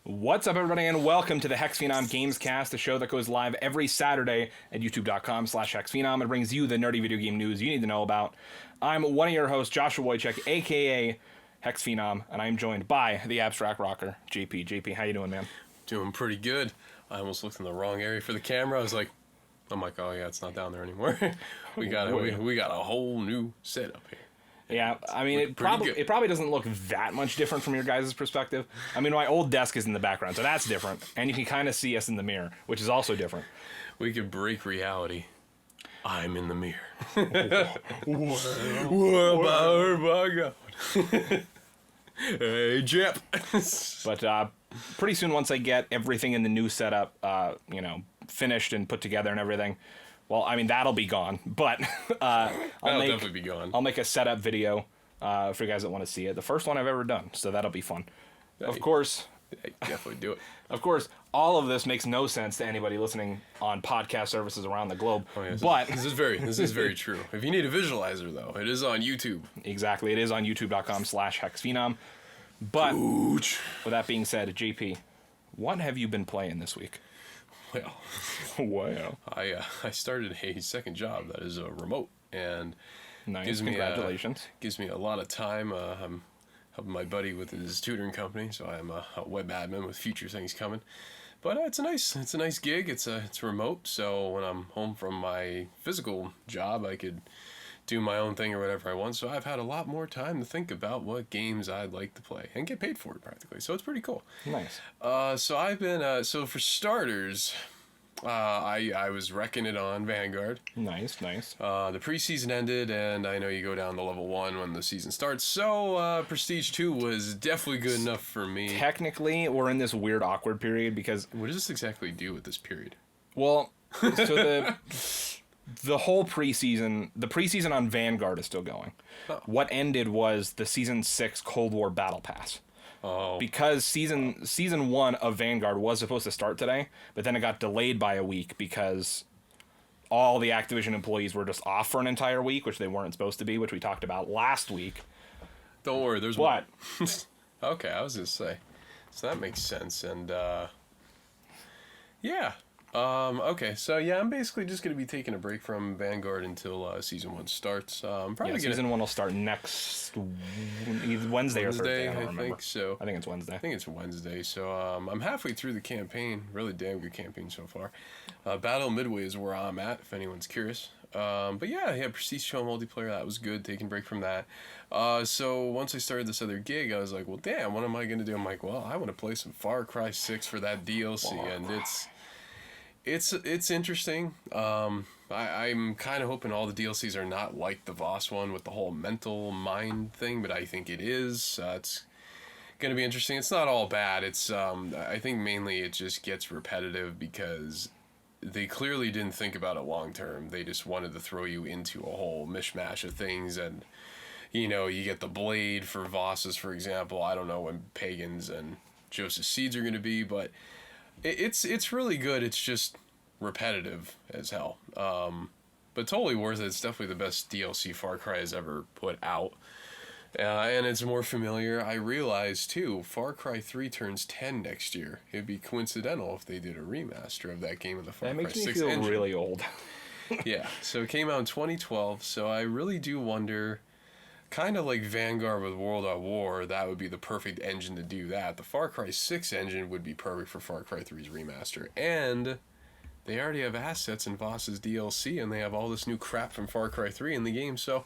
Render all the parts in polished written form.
What's up, everybody, and welcome to the HexxedPhenom Gamescast, the show that goes live every Saturday at youtube.com/HexxedPhenom. It brings you the nerdy video game news you need to know about. I'm one of your hosts, Joshua Wojcik, a.k.a. HexxedPhenom, and I'm joined by the abstract rocker, JP. JP, how you doing, man? Doing pretty good. I almost looked in the wrong area for the camera. I was like, oh yeah, it's not down there anymore. we got a whole new setup here. Yeah, I mean, it probably doesn't look that much different from your guys' perspective. I mean, my old desk is in the background, so that's different. And you can kind of see us in the mirror, which is also different. We could break reality. I'm in the mirror. What about my God? Hey, Jep. But pretty soon, once I get everything in the new setup, finished and put together and everything, well, I mean, that'll be gone, but that'll definitely be gone. I'll make a setup video for you guys that want to see it. The first one I've ever done, so that'll be fun. Of course. Definitely do it. Of course, all of this makes no sense to anybody listening on podcast services around the globe. Oh, yes. But this is very true. If you need a visualizer, though, it is on YouTube. Exactly. It is on youtube.com/HexxedPhenom. But with that being said, JP, what have you been playing this week? Well, I started a second job that is remote, and nice. Congratulations. Gives me a lot of time. I'm helping my buddy with his tutoring company, so I'm a web admin with future things coming. But it's a nice gig. It's remote, so when I'm home from my physical job, I could do my own thing or whatever I want. So I've had a lot more time to think about what games I'd like to play and get paid for it practically. So it's pretty cool. Nice. So I've been so for starters, I was wrecking it on Vanguard. Nice. The preseason ended, and I know you go down to level 1 when the season starts. So Prestige 2 was definitely good enough for me. Technically, we're in this weird, awkward period because what does this exactly do at this period? Well, so the whole preseason on Vanguard is still going. Oh. What ended was the Season 6 Cold War Battle Pass. Oh. Because season 1 of Vanguard was supposed to start today, but then it got delayed by a week because all the Activision employees were just off for an entire week, which they weren't supposed to be, which we talked about last week. Don't worry, there's what? Okay, I was gonna say. So that makes sense, and yeah. Okay, so yeah, I'm basically just going to be taking a break from Vanguard until Season 1 starts. Season 1 will start next Wednesday or Thursday, I don't remember. Think so. I think it's Wednesday. I think it's Wednesday, so I'm halfway through the campaign. Really damn good campaign so far. Battle Midway is where I'm at, if anyone's curious. But yeah, Prestige Show multiplayer, that was good, taking a break from that. So once I started this other gig, I was like, well, damn, what am I going to do? I'm like, well, I want to play some Far Cry 6 for that DLC, and it's interesting. I'm kind of hoping all the DLCs are not like the Voss one with the whole mental mind thing, but I think it is. It's going to be interesting. It's not all bad. It's I think mainly it just gets repetitive because they clearly didn't think about it long term. They just wanted to throw you into a whole mishmash of things, and you get the blade for Vosses, for example. I don't know when Pagans and Joseph Seeds are going to be, but it's really good. It's just repetitive as hell. But totally worth it. It's definitely the best DLC Far Cry has ever put out. And it's more familiar. I realize, too, Far Cry 3 turns 10 next year. It'd be coincidental if they did a remaster of that game in the Far Cry 6 engine. That makes me feel really old. Yeah, so it came out in 2012, so I really do wonder, kind of like Vanguard with World at War, that would be the perfect engine to do that. The Far Cry 6 engine would be perfect for Far Cry 3's remaster. And they already have assets in Voss's DLC, and they have all this new crap from Far Cry 3 in the game, so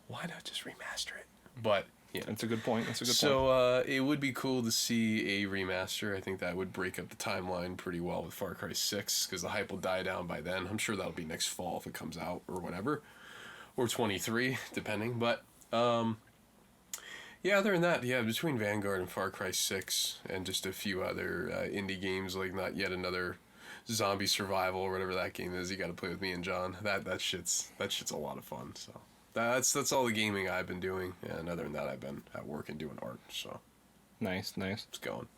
why not just remaster it? But, yeah. That's a good point. So, it would be cool to see a remaster. I think that would break up the timeline pretty well with Far Cry 6, because the hype will die down by then. I'm sure that'll be next fall if it comes out, or whatever. Or 23, depending, but yeah, other than that, between Vanguard and Far Cry 6 and just a few other indie games, like not yet another zombie survival or whatever that game is you got to play with me and John, that shit's a lot of fun. So that's all the gaming I've been doing, and other than that, I've been at work and doing art. So nice it's going,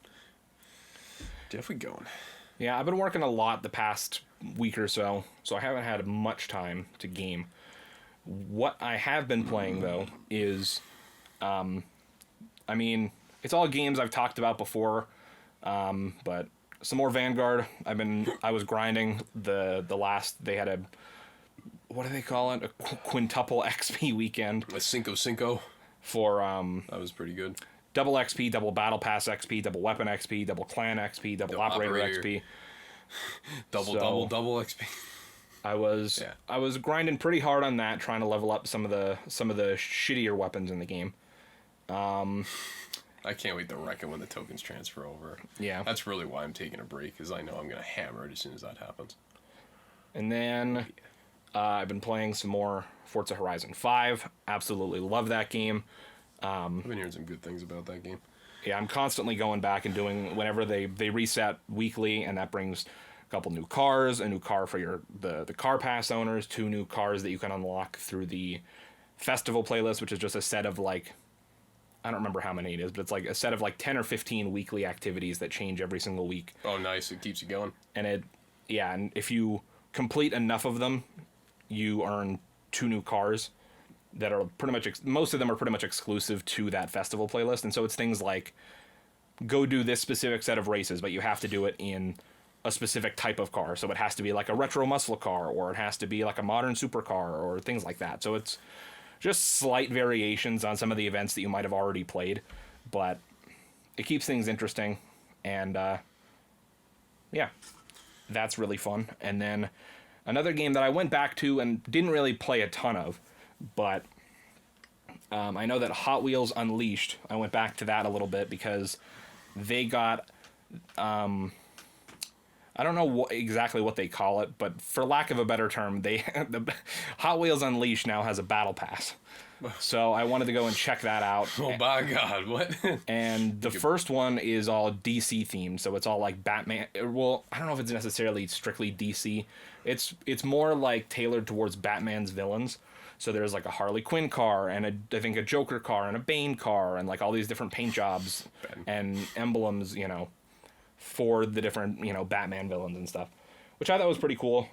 definitely going. Yeah, I've been working a lot the past week or so I haven't had much time to game. What I have been playing, though, is, it's all games I've talked about before. But some more Vanguard. I was grinding the last. They had a, what do they call it? A quintuple XP weekend. A Cinco. For that was pretty good. Double XP, double Battle Pass XP, double Weapon XP, double Clan XP, double Operator XP. double XP. I was grinding pretty hard on that, trying to level up some of the shittier weapons in the game. I can't wait to wreck it when the tokens transfer over. Yeah. That's really why I'm taking a break, because I know I'm going to hammer it as soon as that happens. And then I've been playing some more Forza Horizon 5. Absolutely love that game. I've been hearing some good things about that game. Yeah, I'm constantly going back and doing, whenever they reset weekly, and that brings a couple new cars, a new car for the car pass owners, 2 new cars that you can unlock through the festival playlist, which is just a set of like, I don't remember how many it is, but it's like a set of like 10 or 15 weekly activities that change every single week. Oh, nice. It keeps you going. And and if you complete enough of them, you earn 2 new cars that are pretty much, most of them are pretty much exclusive to that festival playlist. And so it's things like, go do this specific set of races, but you have to do it in a specific type of car. So it has to be like a retro muscle car, or it has to be like a modern supercar, or things like that. So it's just slight variations on some of the events that you might have already played, but it keeps things interesting. And yeah, that's really fun. And then another game that I went back to and didn't really play a ton of, but I know that Hot Wheels Unleashed, I went back to that a little bit because they got, I don't know exactly what they call it, but for lack of a better term, the Hot Wheels Unleashed now has a battle pass. So I wanted to go and check that out. Oh my God, what? And the first one is all DC themed, so it's all like Batman. Well, I don't know if it's necessarily strictly DC. It's more like tailored towards Batman's villains. So there's like a Harley Quinn car, and I think a Joker car, and a Bane car, and like all these different paint jobs and emblems, for the different, Batman villains and stuff, which I thought was pretty cool.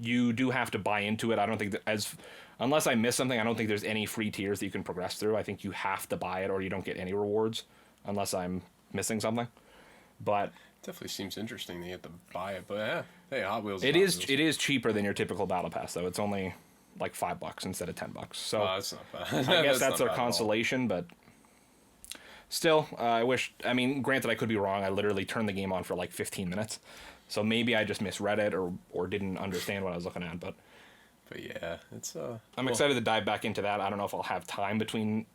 You do have to buy into it. I don't think that unless I miss something, I don't think there's any free tiers that you can progress through. I think you have to buy it or you don't get any rewards unless I'm missing something. But definitely seems interesting that you have to buy it, but yeah, hey, Hot Wheels. It is cheaper than your typical battle pass, though. It's only like $5 instead of $10. So that's not bad. I guess that's a consolation, but still, granted, I could be wrong. I literally turned the game on for like 15 minutes. So maybe I just misread it or didn't understand what I was looking at, but yeah, it's I'm excited to dive back into that. I don't know if I'll have time between,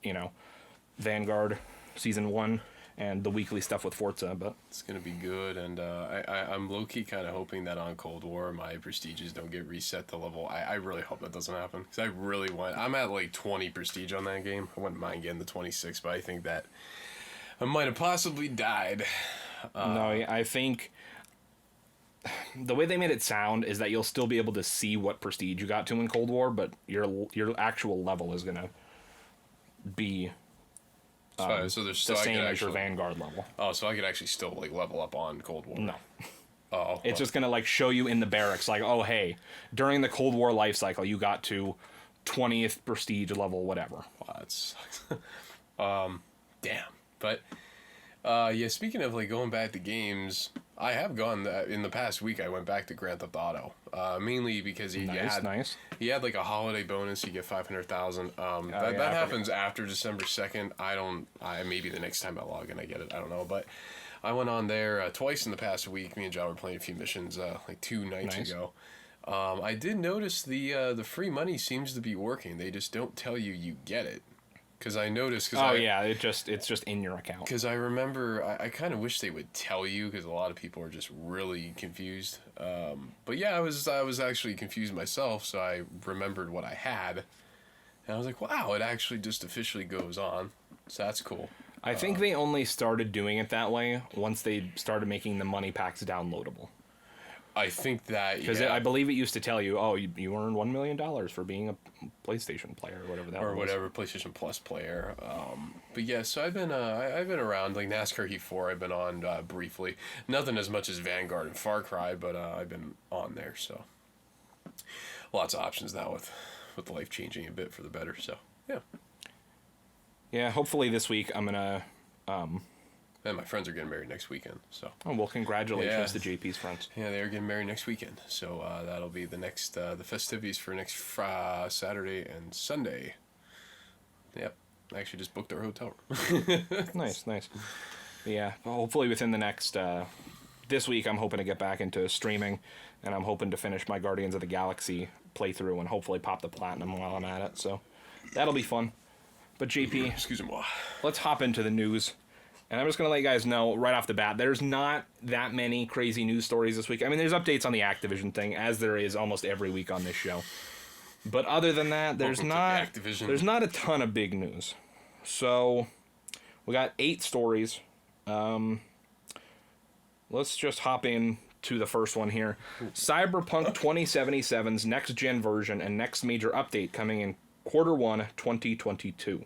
Vanguard Season 1 and the weekly stuff with Forza, but it's gonna be good. And I'm low-key kind of hoping that on Cold War my prestiges don't get reset to level. I really hope that doesn't happen, because I really want. I'm at like 20 prestige on that game. I wouldn't mind getting the 26, but I think that I might have possibly died. No, I think the way they made it sound is that you'll still be able to see what prestige you got to in Cold War, but your actual level is gonna be so there's the so same as your Vanguard level. Oh, so I could actually still like level up on Cold War. No. Oh. It's just gonna like show you in the barracks, like, oh hey, during the Cold War life cycle, you got to 20th prestige level, whatever. Wow, that sucks. Damn. But yeah, speaking of like going back to games, I have gone in the past week. I went back to Grand Theft Auto, mainly because he had like a holiday bonus. You get 500,000. That happens after December 2nd. Maybe the next time I log in, I get it. I don't know, but I went on there twice in the past week. Me and John were playing a few missions like 2 nights ago. I did notice the free money seems to be working. They just don't tell you get it. Because I noticed. It's just in your account. Because I remember, I kind of wish they would tell you, because a lot of people are just really confused. But yeah, I was actually confused myself, so I remembered what I had, and I was like, wow, it actually just officially goes on. So that's cool. I think they only started doing it that way once they started making the money packs downloadable. I think that, because I believe it used to tell you, oh, you earned $1 million for being a PlayStation player or whatever that was. Or whatever, PlayStation Plus player. But yeah, so I've been around, like NASCAR Heat 4 I've been on briefly. Nothing as much as Vanguard and Far Cry, but I've been on there, so. Lots of options now with life changing a bit for the better, so yeah. Yeah, hopefully this week I'm going to And my friends are getting married next weekend, so. Oh, well, congratulations to JP's friends. Yeah, they are getting married next weekend, so that'll be the next, the festivities for next Saturday and Sunday. Yep, I actually just booked our hotel room. Nice. Yeah, well, hopefully within the next, this week I'm hoping to get back into streaming, and I'm hoping to finish my Guardians of the Galaxy playthrough and hopefully pop the platinum while I'm at it, so that'll be fun. But JP, Excuse me. let's hop into the news. And I'm just going to let you guys know right off the bat, there's not that many crazy news stories this week. I mean, there's updates on the Activision thing, as there is almost every week on this show. But other than that, there's not a ton of big news. So, we got 8 stories. Let's just hop in to the first one here. Cyberpunk 2077's next-gen version and next major update coming in Q1 2022.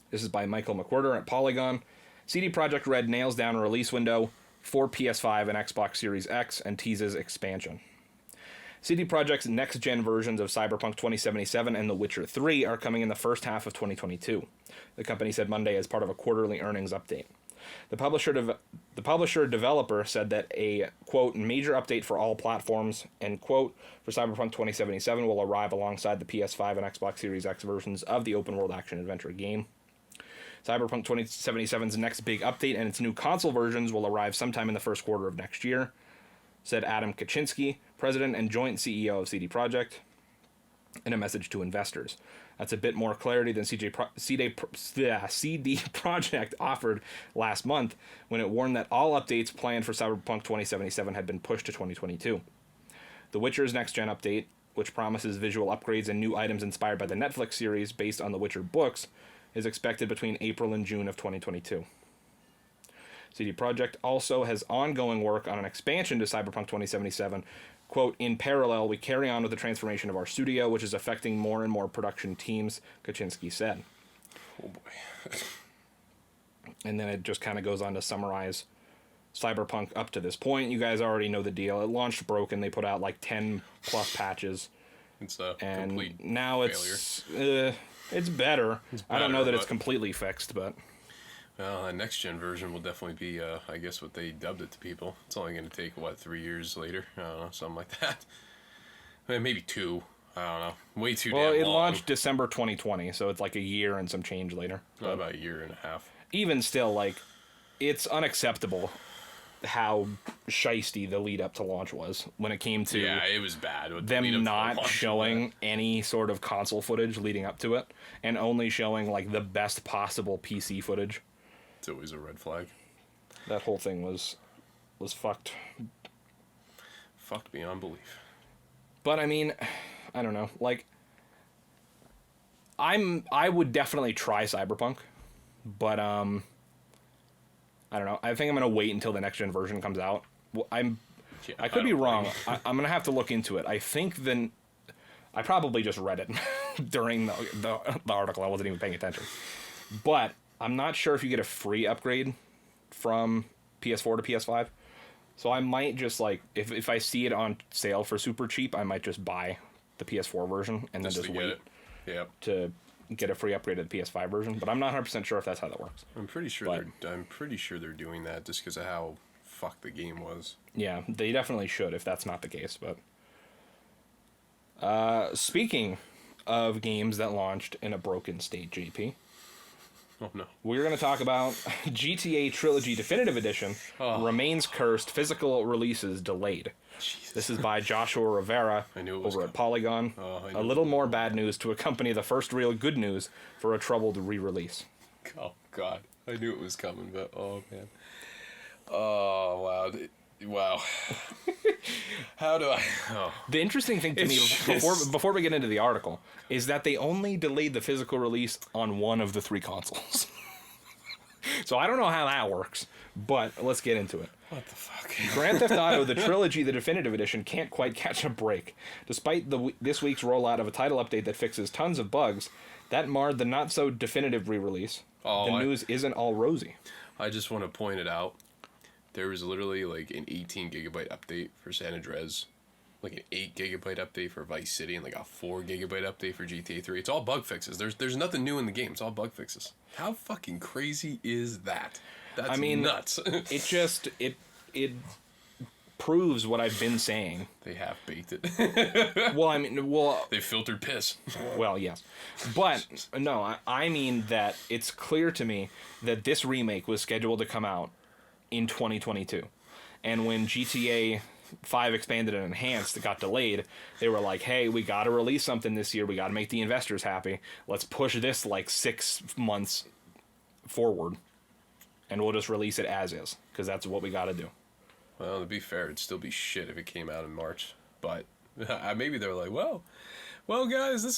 This is by Michael McWhirter at Polygon. CD Projekt Red nails down a release window for PS5 and Xbox Series X and teases expansion. CD Projekt's next-gen versions of Cyberpunk 2077 and The Witcher 3 are coming in the first half of 2022, the company said Monday as part of a quarterly earnings update. The publisher-developer said that a, quote, major update for all platforms, end quote, for Cyberpunk 2077 will arrive alongside the PS5 and Xbox Series X versions of the open-world action-adventure game. Cyberpunk 2077's next big update and its new console versions will arrive sometime in the first quarter of next year, said Adam Kaczynski, president and joint CEO of CD Projekt, in a message to investors. That's a bit more clarity than CD Projekt offered last month when it warned that all updates planned for Cyberpunk 2077 had been pushed to 2022. The Witcher's next-gen update, which promises visual upgrades and new items inspired by the Netflix series based on the Witcher books, is expected between April and June of 2022. CD Projekt also has ongoing work on an expansion to Cyberpunk 2077. Quote, in parallel, we carry on with the transformation of our studio, which is affecting more and more production teams, Kaczynski said. Oh boy. And then it just kind of goes on to summarize Cyberpunk up to this point. You guys already know the deal. It launched broken. They put out like 10 plus patches. It's a and complete now failure. It's better. I don't know that it's but- completely fixed, but Well, the next gen version will definitely be, I guess, what they dubbed it to people. It's only going to take, 3 years later? I don't know, something like that. Maybe 2. I don't know. Way too damn long. well, it launched December 2020, so it's like a year and some change later. About a year and a half. Even still, like, it's unacceptable how shisty the lead up to launch was when it came to Yeah, it was bad. With the them lead up to the not launch of showing any sort of console footage leading up to it and only showing like the best possible PC footage. that. It's always a red flag. That whole thing was fucked. Fucked beyond belief. But I mean, I don't know. Like, I would definitely try Cyberpunk, but I don't know. I think I'm gonna wait until the next gen version comes out. Well, I could be wrong. I'm gonna have to look into it. I think I probably just read it during the article. I wasn't even paying attention. But I'm not sure if you get a free upgrade from PS4 to PS5. So I might just like if I see it on sale for super cheap, I might just buy the PS4 version and then just wait to get a free upgrade to the PS5 version. But I'm not 100% sure if that's how that works. I'm pretty sure they're doing that just because of how fucked the game was. Yeah, they definitely should if that's not the case. But speaking of games that launched in a broken state, JP, Oh no. we're going to talk about GTA Trilogy Definitive Edition remains cursed, physical releases delayed. Jesus. This is by Joshua Rivera I knew it was over at Polygon. A little more bad news to accompany the first real good news for a troubled re-release. Oh god, I knew it was coming, but oh man. Oh wow. Wow. How do I... Oh. The interesting thing to me, before we get into the article, is that they only delayed the physical release on one of the 3 consoles. So I don't know how that works, but let's get into it. What the fuck? Grand Theft Auto, the Trilogy, the Definitive Edition, can't quite catch a break. Despite this week's rollout of a title update that fixes tons of bugs, that marred the not-so-definitive re-release. The news isn't all rosy. I just want to point it out. There was literally like an 18 gigabyte update for San Andreas, like an 8 gigabyte update for Vice City, and like a 4 gigabyte update for GTA 3. It's all bug fixes. There's nothing new in the game. It's all bug fixes. How fucking crazy is that? That's nuts. it proves what I've been saying. They have baked it. Well, they filtered piss. Well, yes. But, no, I mean that it's clear to me that this remake was scheduled to come out in 2022. And when GTA 5 Expanded and Enhanced got delayed, they were like, hey, we got to release something this year. We got to make the investors happy. Let's push this like 6 months forward. And we'll just release it as is, because that's what we got to do. Well, to be fair, it'd still be shit if it came out in March. But maybe they're like, well, guys, this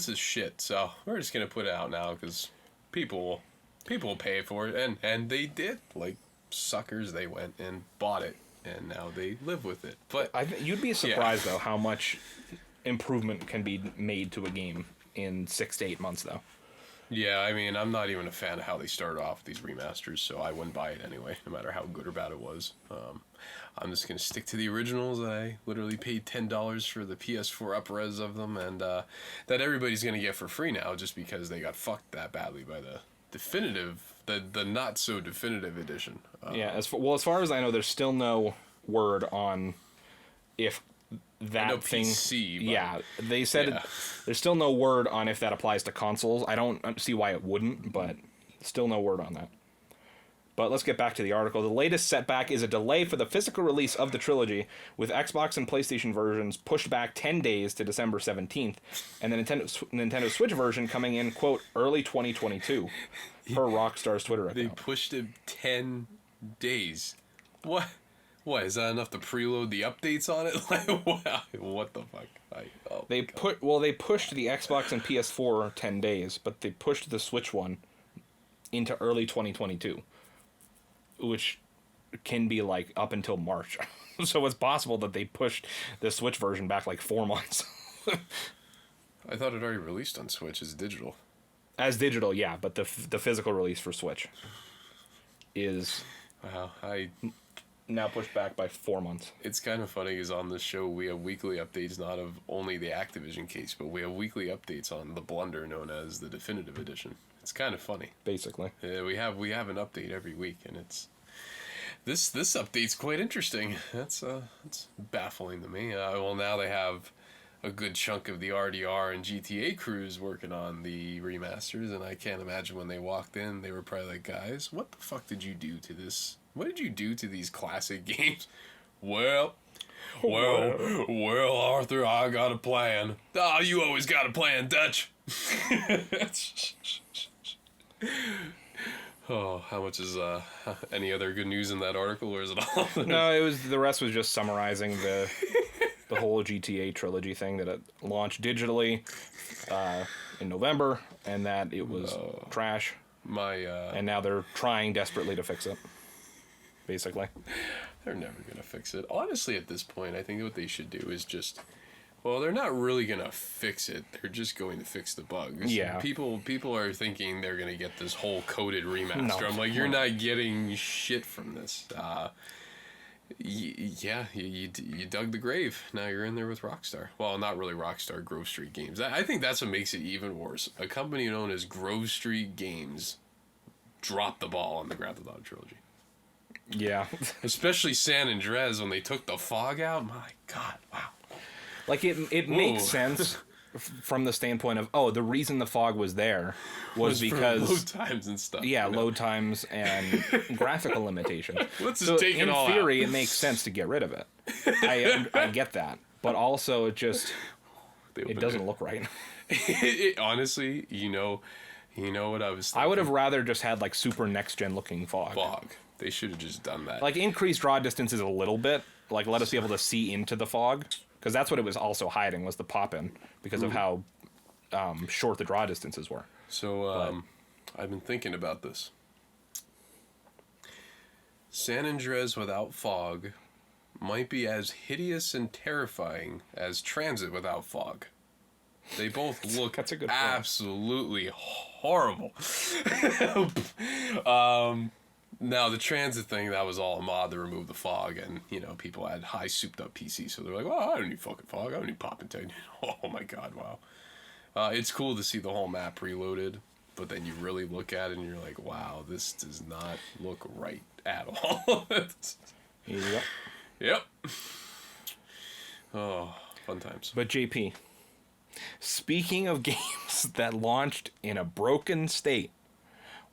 is shit. So we're just gonna put it out now because people will pay for it, and they did. Like suckers, they went and bought it, and now they live with it. But you'd be surprised though how much improvement can be made to a game in 6 to 8 months, though. Yeah, I mean, I'm not even a fan of how they started off with these remasters, so I wouldn't buy it anyway, no matter how good or bad it was. I'm just going to stick to the originals. I literally paid $10 for the PS4 up-res of them, and that everybody's going to get for free now just because they got fucked that badly by the definitive, the not-so-definitive edition. As far as I know, there's still no word on if that thing... PC, they said there's still no word on if that applies to consoles. I don't see why it wouldn't, but still no word on that. But let's get back to the article. The latest setback is a delay for the physical release of the trilogy, with Xbox and PlayStation versions pushed back 10 days to December 17th, and the Nintendo Switch version coming in, quote, early 2022, per Rockstar's Twitter account. They pushed it 10 days. What? What, is that enough to preload the updates on it? Like, what the fuck? They pushed the Xbox and PS4 10 days, but they pushed the Switch one into early 2022, which can be like up until March. So it's possible that they pushed the Switch version back like 4 months. I thought it already released on Switch as digital. As digital, yeah, but the physical release for Switch is now pushed back by 4 months. It's kind of funny because on this show we have weekly updates not of only the Activision case, but we have weekly updates on the blunder known as the Definitive Edition. It's kind of funny. Basically. We have an update every week, and it's this update's quite interesting. That's baffling to me. Now they have a good chunk of the RDR and GTA crews working on the remasters, and I can't imagine when they walked in, they were probably like, guys, what the fuck did you do to this? What did you do to these classic games? Well, Arthur, I got a plan. You always got a plan, Dutch. Oh, how much is any other good news in that article, or is it all? No, the rest was just summarizing the whole GTA trilogy thing, that it launched digitally in November, and that it was trash. And now they're trying desperately to fix it. Basically, they're never gonna fix it. Honestly, at this point, I think what they should do is just. Well, they're not really gonna fix it. They're just going to fix the bugs. Yeah. People are thinking they're gonna get this whole coded remaster. No, I'm like, you're not getting shit from this. You dug the grave. Now you're in there with Rockstar. Well, not really Rockstar. Grove Street Games. I think that's what makes it even worse. A company known as Grove Street Games dropped the ball on the Grand Theft Auto trilogy. Yeah. Especially San Andreas when they took the fog out. My God, wow. Like, it makes sense from the standpoint of, the reason the fog was there was because... load times and stuff. Yeah, load times and graphical limitations. Let's just take it all out. In theory, it makes sense to get rid of it. I get that. But also, it doesn't look right. Honestly, you know what I was thinking? I would have rather just had, like, super next-gen looking fog. They should have just done that. Like, increase draw distances a little bit. Like, let us be able to see into the fog. Because that's what it was also hiding, was the pop-in. Because of how short the draw distances were. So, I've been thinking about this. San Andreas without fog might be as hideous and terrifying as Transit without fog. They both look that's a good absolutely horrible. Now, the Transit thing, that was all a mod to remove the fog, and, people had high souped-up PCs, so they're like, I don't need fucking fog, I don't need pop and tech. Oh my God, wow. It's cool to see the whole map reloaded. but then you really look at it and you're like, wow, this does not look right at all. Yep. Yep. Oh, fun times. But JP, speaking of games that launched in a broken state,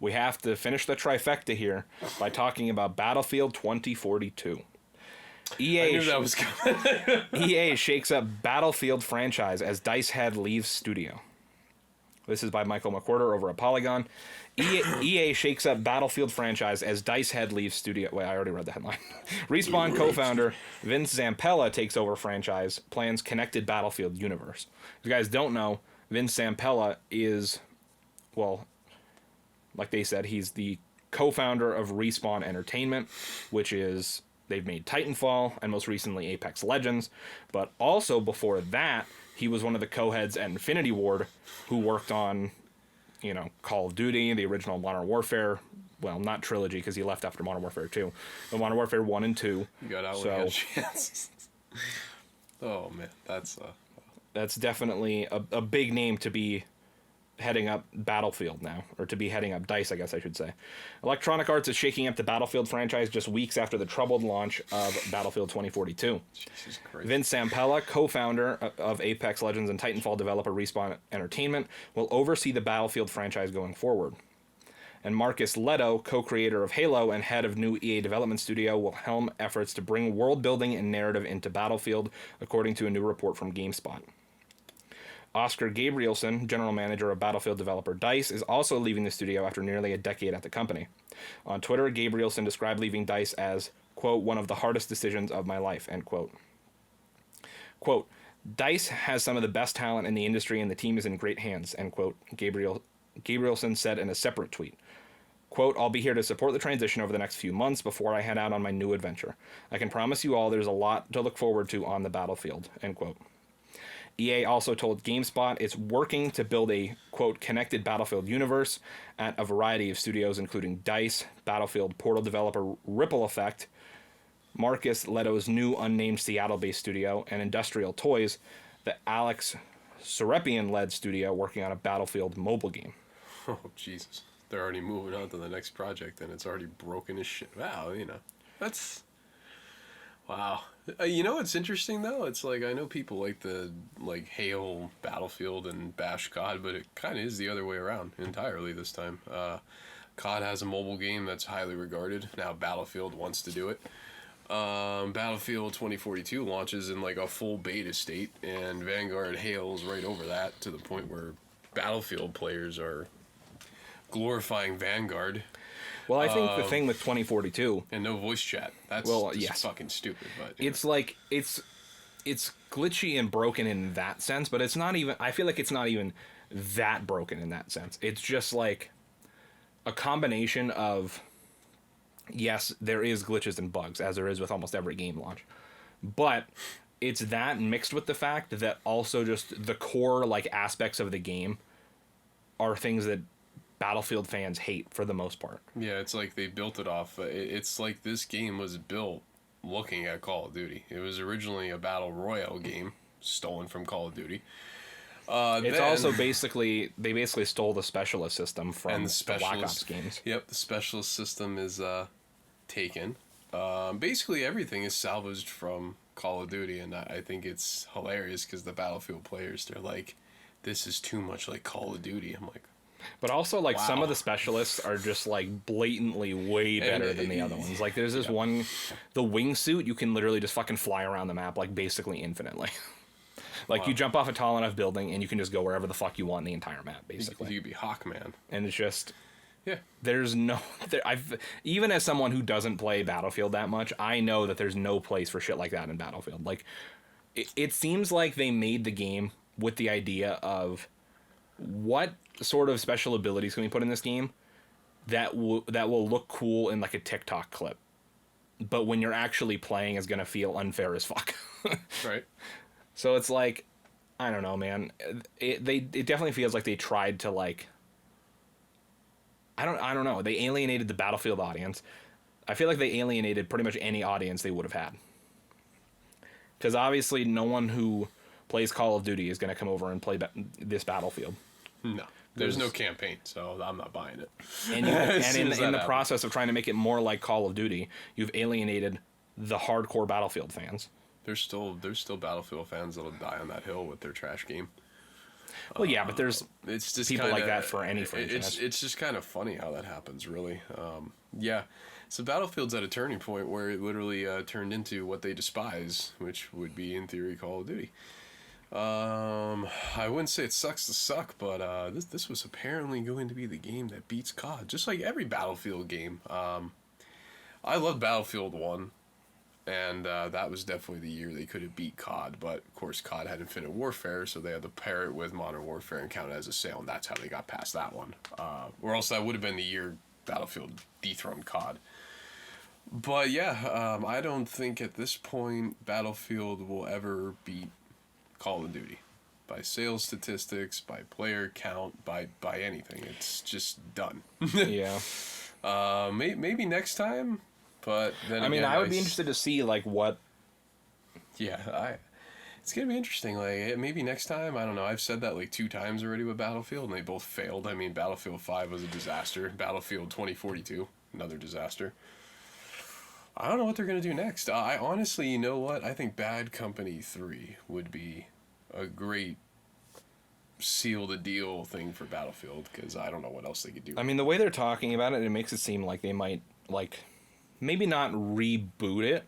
we have to finish the trifecta here by talking about Battlefield 2042. I knew that was coming. EA shakes up Battlefield franchise as DICE head leaves studio. This is by Michael McWhorter over at Polygon. EA shakes up Battlefield franchise as DICE head leaves studio. Wait, I already read the headline. Respawn co-founder Vince Zampella takes over franchise, plans connected Battlefield universe. If you guys don't know, Vince Zampella is, well, like they said, he's the co-founder of Respawn Entertainment, which is, they've made Titanfall and most recently Apex Legends. But also before that, he was one of the co-heads at Infinity Ward who worked on, you know, Call of Duty, the original Modern Warfare. Well, not trilogy because he left after Modern Warfare 2. But Modern Warfare 1 and 2. You got out when you had a chance. Oh, man. That's definitely a big name to be heading up Battlefield now, or to be heading up DICE, I guess I should say. Electronic Arts is shaking up the Battlefield franchise just weeks after the troubled launch of Battlefield 2042. Jesus Christ. Vince Zampella, co-founder of Apex Legends and Titanfall developer Respawn Entertainment, will oversee the Battlefield franchise going forward. And Marcus Leto, co-creator of Halo and head of new EA development studio, will helm efforts to bring world building and narrative into Battlefield, according to a new report from GameSpot. Oscar Gabrielson, general manager of Battlefield developer DICE, is also leaving the studio after nearly a decade at the company. On Twitter, Gabrielson described leaving DICE as, quote, one of the hardest decisions of my life, end quote. Quote, DICE has some of the best talent in the industry and the team is in great hands, end quote, Gabrielson said in a separate tweet. Quote, I'll be here to support the transition over the next few months before I head out on my new adventure. I can promise you all there's a lot to look forward to on the battlefield, end quote. EA also told GameSpot it's working to build a, quote, connected Battlefield universe at a variety of studios, including DICE, Battlefield Portal developer Ripple Effect, Marcus Leto's new unnamed Seattle-based studio, and Industrial Toys, the Alex Serepian-led studio working on a Battlefield mobile game. Oh, Jesus. They're already moving on to the next project, and it's already broken as shit. Wow, you know. That's... Wow. You know what's interesting, though? It's like, I know people like the, like, Halo, Battlefield, and Bash COD, but it kind of is the other way around entirely this time. COD has a mobile game that's highly regarded. Now Battlefield wants to do it. Battlefield 2042 launches in, like, a full beta state, and Vanguard hails right over that to the point where Battlefield players are glorifying Vanguard. Well, I think the thing with 2042... And no voice chat. That's just fucking stupid. But it's like, it's glitchy and broken in that sense, but it's not even... I feel like it's not even that broken in that sense. It's just like a combination of... Yes, there is glitches and bugs, as there is with almost every game launch. But it's that mixed with the fact that also just the core, like, aspects of the game are things that Battlefield fans hate for the most part. Yeah, it's like they built it off. It's like this game was built looking at Call of Duty. It was originally a Battle Royale game stolen from Call of Duty. It's also basically, they basically stole the specialist system from the Black Ops games. Yep, the specialist system is taken. Basically everything is salvaged from Call of Duty, and I think it's hilarious because the Battlefield players, they're like, this is too much like Call of Duty. I'm like, but also, like, some of the specialists are just, like, blatantly way better than the other ones. Like, there's this one, the wingsuit, you can literally just fucking fly around the map, like, basically infinitely. Like, you jump off a tall enough building, and you can just go wherever the fuck you want in the entire map, basically. You could be Hawkman. And it's just... Yeah. There's no... even as someone who doesn't play Battlefield that much, I know that there's no place for shit like that in Battlefield. Like, it seems like they made the game with the idea of what sort of special abilities can we put in this game that will look cool in, like, a TikTok clip, but when you're actually playing is gonna feel unfair as fuck. Right. So it's like, I don't know, man. It definitely feels like they tried to, like, I don't know. They alienated the Battlefield audience. I feel like they alienated pretty much any audience they would have had. Because obviously no one who plays Call of Duty is going to come over and play this Battlefield. No. There's no campaign, so I'm not buying it. And, in the process of trying to make it more like Call of Duty, you've alienated the hardcore Battlefield fans. There's still Battlefield fans that'll die on that hill with their trash game. Well, yeah, but there's it's just people kinda, like that for any franchise. It's just kind of funny how that happens, really. Yeah, so Battlefield's at a turning point where it literally turned into what they despise, which would be, in theory, Call of Duty. I wouldn't say it sucks to suck, but this was apparently going to be the game that beats COD, just like every Battlefield game. I loved Battlefield 1. And that was definitely the year they could have beat COD. But, of course, COD had Infinite Warfare, so they had to pair it with Modern Warfare and count it as a sale, and that's how they got past that one. Or else that would have been the year Battlefield dethroned COD. But, yeah, I don't think at this point Battlefield will ever beat Call of Duty. By sales statistics, by player count, by anything. It's just done. Yeah. Maybe next time... But then I mean, I would be interested to see like what. Yeah, it's gonna be interesting. Like maybe next time, I don't know. I've said that like 2 times already with Battlefield, and they both failed. I mean, Battlefield 5 was a disaster. Battlefield 2042, another disaster. I don't know what they're gonna do next. I honestly, you know what? I think Bad Company 3 would be a great seal the deal thing for Battlefield, because I don't know what else they could do. I mean, the way they're talking about it, it makes it seem like they might like. Maybe not reboot it.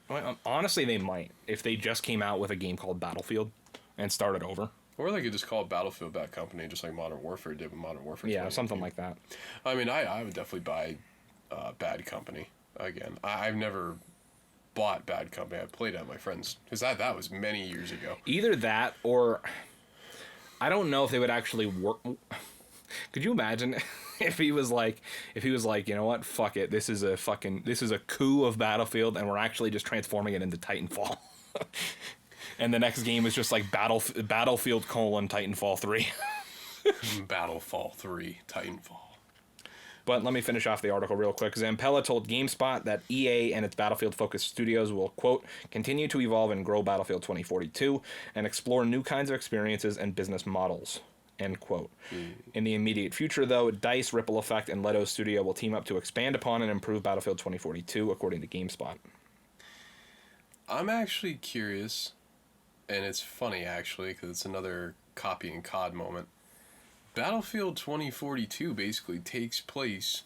Honestly, they might. If they just came out with a game called Battlefield and started over. Or they could just call it Battlefield Bad Company, just like Modern Warfare did with Modern Warfare 20. Yeah, something like that. I mean, I would definitely buy Bad Company again. I've never bought Bad Company. I've played it at my friend's. Because that was many years ago. Either that or... I don't know if they would actually work... Could you imagine... If he was like, you know what, fuck it, this is a coup of Battlefield, and we're actually just transforming it into Titanfall, and the next game is just like Battlefield : Titanfall 3. Battlefall 3 Titanfall. But let me finish off the article real quick. Zampella told GameSpot that EA and its Battlefield-focused studios will, quote, continue to evolve and grow Battlefield 2042 and explore new kinds of experiences and business models. End quote. In the immediate future, though, DICE, Ripple Effect, and Leto Studio will team up to expand upon and improve Battlefield 2042, according to GameSpot. I'm actually curious, and it's funny, actually, because it's another copying COD moment. Battlefield 2042 basically takes place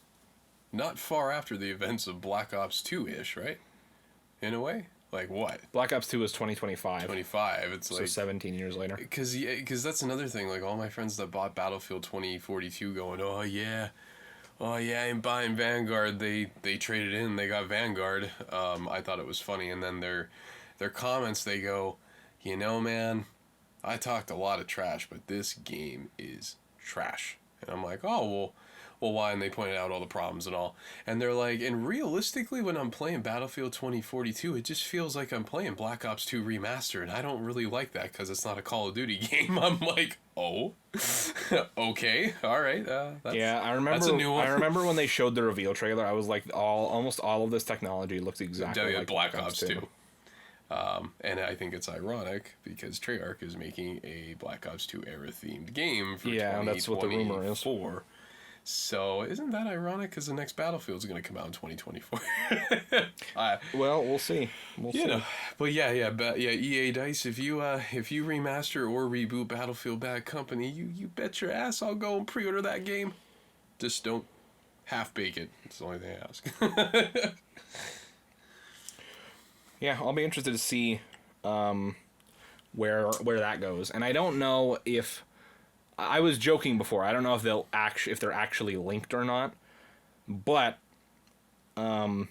not far after the events of Black Ops 2-ish, right? In a way? Like what? Black Ops 2 is 2025. 25. It's so like 17 years later. Because that's another thing. Like all my friends that bought Battlefield 2042 going, oh yeah, I'm buying Vanguard. They traded in. They got Vanguard. I thought it was funny. And then their comments, they go, you know, man, I talked a lot of trash, but this game is trash. And I'm like, oh well, why? And they pointed out all the problems and all. And they're like, and realistically, when I'm playing Battlefield 2042, it just feels like I'm playing Black Ops 2 Remastered. And I don't really like that because it's not a Call of Duty game. I'm like, oh, okay, all right. Yeah, I remember. That's a new one. I remember when they showed the reveal trailer. I was like, almost all of this technology looks exactly like Black Ops 2. And I think it's ironic because Treyarch is making a Black Ops 2 era themed game for 2024. That's what the rumor is. So isn't that ironic? Because the next Battlefield is going to come out in 2024. Well, we'll see. But EA DICE. If you remaster or reboot Battlefield Bad Company, you bet your ass I'll go and pre-order that game. Just don't half bake it. It's the only thing I ask. Yeah, I'll be interested to see where that goes, and I don't know if. I was joking before. I don't know if they're actually linked or not, but I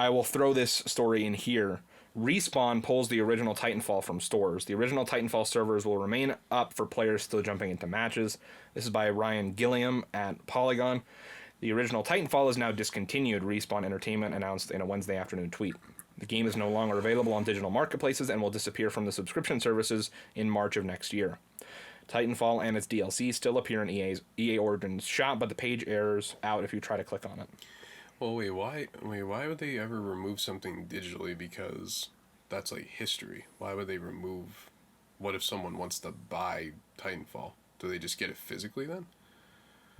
will throw this story in here. Respawn pulls the original Titanfall from stores. The original Titanfall servers will remain up for players still jumping into matches. This is by Ryan Gilliam at Polygon. The original Titanfall is now discontinued, Respawn Entertainment announced in a Wednesday afternoon tweet. The game is no longer available on digital marketplaces and will disappear from the subscription services in March of next year. Titanfall and its DLC still appear in EA Origins shop, but the page errors out if you try to click on it. Well, why would they ever remove something digitally? Because that's like history. Why would they remove? What if someone wants to buy Titanfall? Do they just get it physically then?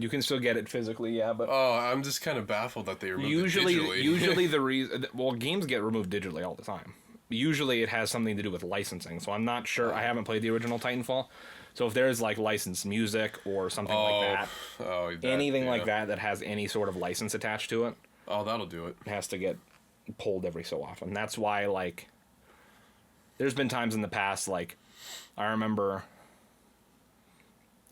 You can still get it physically, yeah, but Oh, I'm just kind of baffled that they removed it digitally. Usually the reason... Well, games get removed digitally all the time. Usually it has something to do with licensing, so I'm not sure. I haven't played the original Titanfall. So if there's, like, licensed music or something like that, anything like that has any sort of license attached to it... Oh, that'll do it. Has to get pulled every so often. That's why, like... There's been times in the past, like... I don't remember.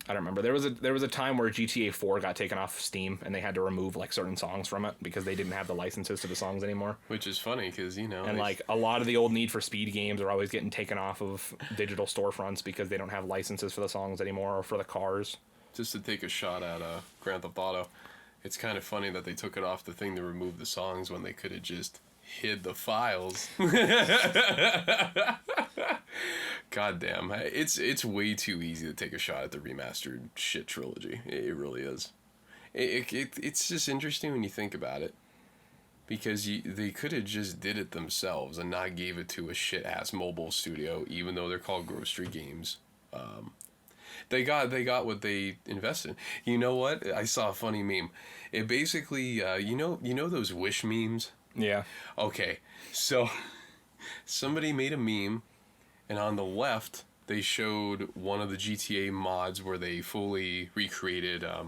There was a time where GTA 4 got taken off Steam, and they had to remove like certain songs from it because they didn't have the licenses to the songs anymore. Which is funny because and like a lot of the old Need for Speed games are always getting taken off of digital storefronts because they don't have licenses for the songs anymore or for the cars. Just to take a shot at Grand Theft Auto, it's kind of funny that they took it off the thing to remove the songs when they could have just hid the files. God damn. It's way too easy to take a shot at the remastered shit trilogy. It really is. It's just interesting when you think about it. Because they could have just did it themselves and not gave it to a shit-ass mobile studio, even though they're called Grocery Games. They got what they invested in. You know what? I saw a funny meme. It basically, you know those Wish memes? Yeah. Okay, so somebody made a meme, and on the left, they showed one of the GTA mods where they fully recreated, I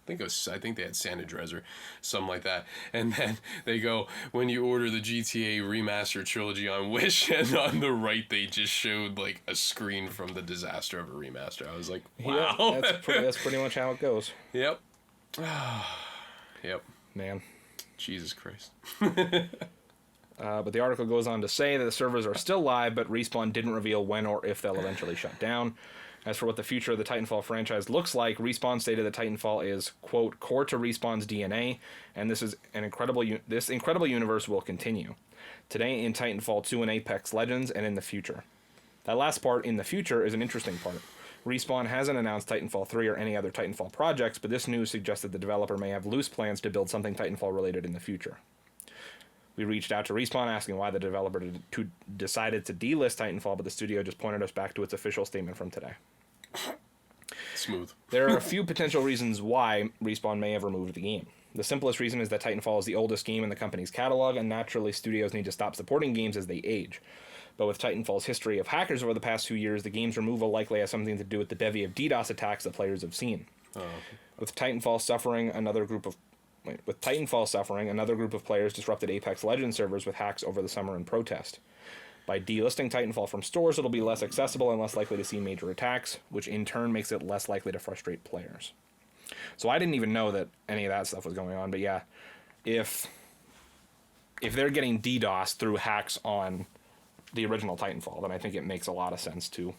think they had San Andreas or something like that. And then they go, when you order the GTA Remastered Trilogy on Wish, and on the right, they just showed, like, a screen from the disaster of a remaster. I was like, wow. Yeah, that's pretty much how it goes. Yep. Yep. Man. Jesus Christ. But the article goes on to say that the servers are still live, but Respawn didn't reveal when or if they'll eventually shut down. As for what the future of the Titanfall franchise looks like, Respawn stated that Titanfall is, quote, core to Respawn's DNA, and this incredible universe will continue. Today in Titanfall 2 and Apex Legends, and in the future. That last part, in the future, is an interesting part. Respawn hasn't announced Titanfall 3 or any other Titanfall projects, but this news suggests that the developer may have loose plans to build something Titanfall related in the future. We reached out to Respawn asking why the developer decided to delist Titanfall, but the studio just pointed us back to its official statement from today. Smooth. There are a few potential reasons why Respawn may have removed the game. The simplest reason is that Titanfall is the oldest game in the company's catalog, and naturally studios need to stop supporting games as they age. But with Titanfall's history of hackers over the past few years, the game's removal likely has something to do with the bevy of DDoS attacks that players have seen. With Titanfall suffering, another group of players disrupted Apex Legends servers with hacks over the summer in protest. By delisting Titanfall from stores, it'll be less accessible and less likely to see major attacks, which in turn makes it less likely to frustrate players. So I didn't even know that any of that stuff was going on, but yeah, if they're getting DDoS through hacks on the original Titanfall, then I think it makes a lot of sense to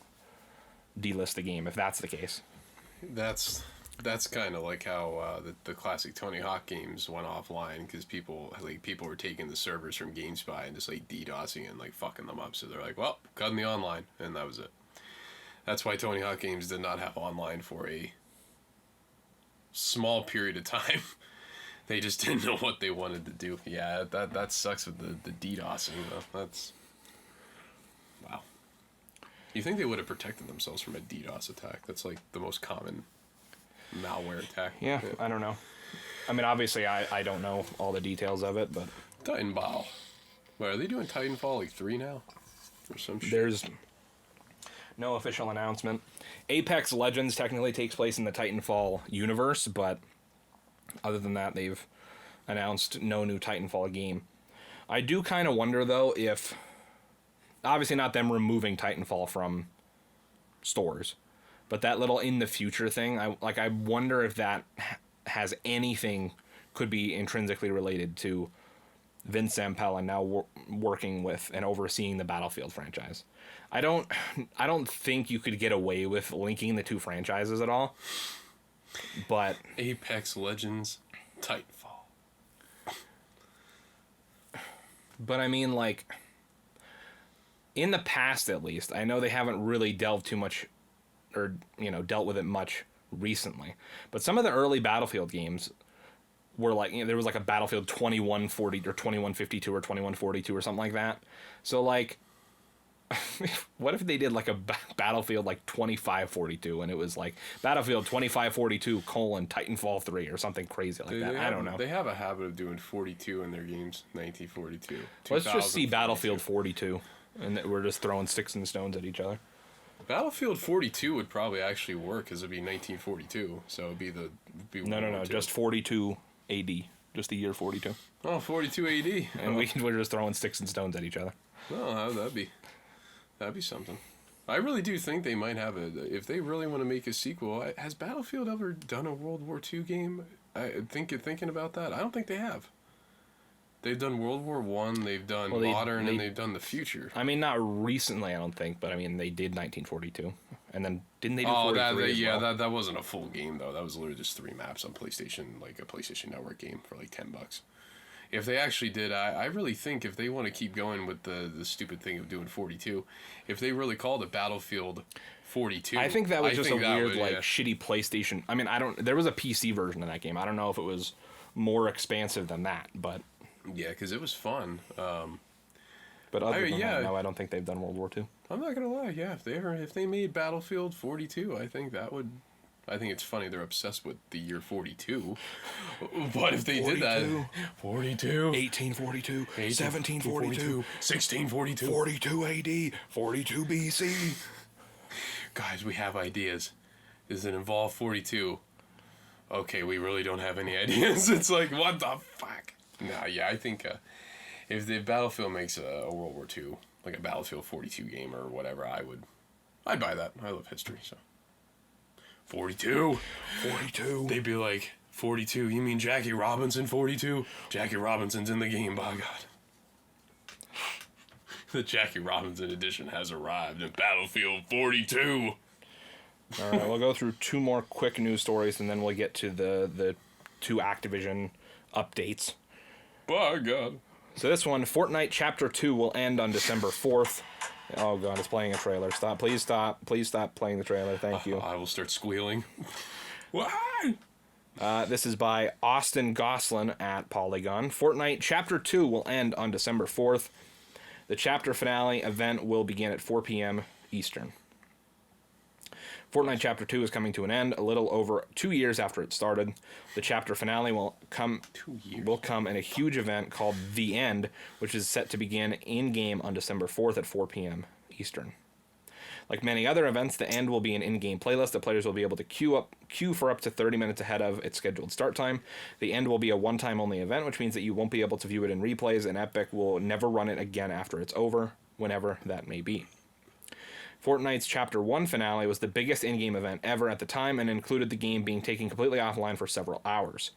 delist the game if that's the case. That's kind of like how the classic Tony Hawk games went offline because people were taking the servers from GameSpy and just like DDoSing and like fucking them up. So they're like, well, cutting the online, and that was it. That's why Tony Hawk games did not have online for a small period of time. They just didn't know what they wanted to do. Yeah, that sucks with the DDoSing though. That's wow. You think they would have protected themselves from a DDoS attack? That's like the most common malware attack. Yeah, I don't know. I mean, obviously, I don't know all the details of it, but Titanfall. Wait, are they doing Titanfall like 3 now? Or some shit? There's no official announcement. Apex Legends technically takes place in the Titanfall universe, but other than that, they've announced no new Titanfall game. I do kind of wonder, though, if... Obviously not them removing Titanfall from stores, but that little in the future thing, I wonder if that has anything, could be intrinsically related to Vince Zampella now working with and overseeing the Battlefield franchise. I don't think you could get away with linking the two franchises at all, but... Apex Legends, Titanfall. But I mean, like... In the past, at least, I know they haven't really delved too much, or, dealt with it much recently. But some of the early Battlefield games were like, there was like a Battlefield 2140 or 2152 or 2142 or something like that. So, like, What if they did like a Battlefield like 2542 and it was like Battlefield 2542 : Titanfall 3 or something crazy like that? I don't know. They have a habit of doing 42 in their games. 1942. Let's just see Battlefield 42, and we're just throwing sticks and stones at each other. Battlefield 42 would probably actually work because it'd be 1942, so it'd be No, just 42 AD, just the year 42. Oh, 42 AD, and we're just throwing sticks and stones at each other. Oh, that'd be something. I really do think they might have if they really want to make a sequel. Has Battlefield ever done a World War II game? Thinking about that, I don't think they have. They've done World War One, they've done modern, and they've done the future. I mean, not recently, I don't think, but I mean, they did 1942, and then didn't they do 43 that wasn't a full game though. That was literally just 3 maps on PlayStation, like a PlayStation Network game for like $10. If they actually did, I really think if they want to keep going with the stupid thing of doing 42, if they really called it Battlefield 42, I think that was just a weird shitty PlayStation. I mean, there was a PC version of that game. I don't know if it was more expansive than that, but. Yeah, because it was fun. But other than that, no, I don't think they've done World War II. I'm not gonna lie. Yeah, if they made Battlefield 42, I think it's funny they're obsessed with the year 42. But if they did that, 42, 1842, 1742, 1642, 42 AD, 42 BC. Guys, we have ideas. Does it involve 42? Okay, we really don't have any ideas. It's like, what the fuck? Nah, yeah, I think if the Battlefield makes a World War II, like a Battlefield 42 game or whatever, I'd buy that. I love history, so. 42. They'd be like, 42, you mean Jackie Robinson 42? Jackie Robinson's in the game, by God. The Jackie Robinson edition has arrived in Battlefield 42. All right, we'll go through 2 more quick news stories, and then we'll get to the 2 Activision updates. By God. So this one, Fortnite Chapter 2 will end on December 4th. Oh God, it's playing a trailer. Stop. Please stop playing the trailer. Thank you. I will start squealing. Why? This is by Austin Goslin at Polygon. Fortnite Chapter 2 will end on December 4th. The chapter finale event will begin at 4 p.m. Eastern. Fortnite Chapter 2 is coming to an end a little over 2 years after it started. The chapter finale will come in a huge event called The End, which is set to begin in-game on December 4th at 4 p.m. Eastern. Like many other events, The End will be an in-game playlist that players will be able to queue for up to 30 minutes ahead of its scheduled start time. The End will be a one-time only event, which means that you won't be able to view it in replays, and Epic will never run it again after it's over, whenever that may be. Fortnite's Chapter 1 finale was the biggest in-game event ever at the time and included the game being taken completely offline for several hours.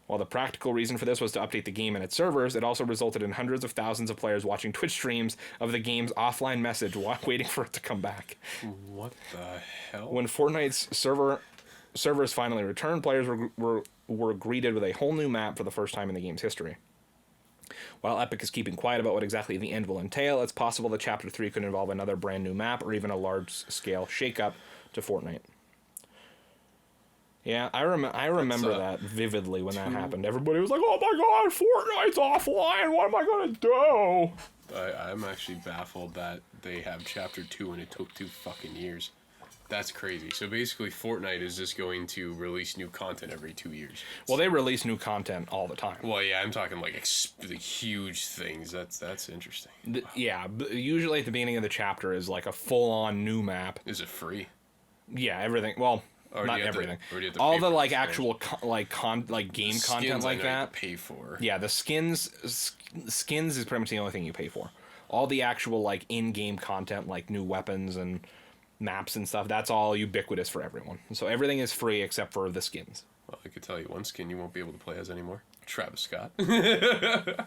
While the practical reason for this was to update the game and its servers, it also resulted in hundreds of thousands of players watching Twitch streams of the game's offline message while waiting for it to come back. What the hell? When Fortnite's servers finally returned, players were greeted with a whole new map for the first time in the game's history. While Epic is keeping quiet about what exactly The End will entail, it's possible that Chapter 3 could involve another brand new map or even a large-scale shakeup to Fortnite. Yeah, I remember that vividly when that happened. Everybody was like, oh my God, Fortnite's offline, what am I going to do? I'm actually baffled that they have Chapter 2 and it took 2 fucking years. That's crazy. So basically, Fortnite is just going to release new content every 2 years. Well, they release new content all the time. Well, yeah, I'm talking like huge things. That's interesting. Yeah, usually at the beginning of the chapter is like a full-on new map. Is it free? Yeah, everything. Well, not everything. All the like actual game content like that. Pay for. Yeah, the skins is pretty much the only thing you pay for. All the actual like in-game content, like new weapons and maps and stuff, that's all ubiquitous for everyone. So everything is free except for the skins. Well, I could tell you one skin you won't be able to play as anymore. Travis Scott. I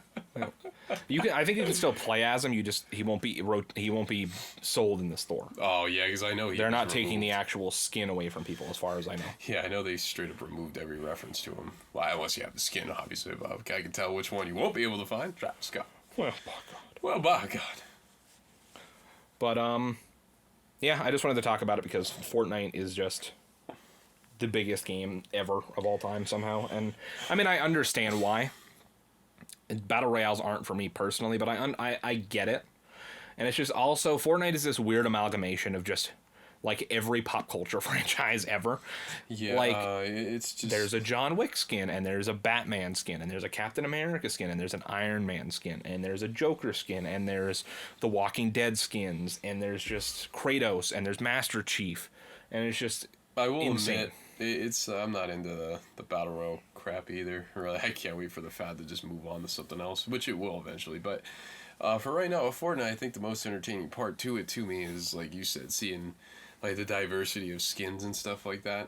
think you can still play as him. He won't be sold in the store. Oh yeah, because I know they're not taking the actual skin away from people, as far as I know. Yeah, I know they straight up removed every reference to him. Well, unless you have the skin, obviously. But I can tell which one you won't be able to find. Travis Scott. Well, by God. Well, by God. But yeah, I just wanted to talk about it because Fortnite is just the biggest game ever of all time somehow. And I mean, I understand why. Battle Royales aren't for me personally, but I get it. And it's just also, Fortnite is this weird amalgamation of just, like, every pop culture franchise ever. Yeah, like, it's just... There's a John Wick skin, and there's a Batman skin, and there's a Captain America skin, and there's an Iron Man skin, and there's a Joker skin, and there's the Walking Dead skins, and there's just Kratos, and there's Master Chief, and it's just I will insane. admit, it's I'm not into the Battle Royale crap either. Really, I can't wait for the fad to just move on to something else, which it will eventually, but... for right now, with Fortnite, I think the most entertaining part to it, to me, is, like you said, seeing, like, the diversity of skins and stuff like that.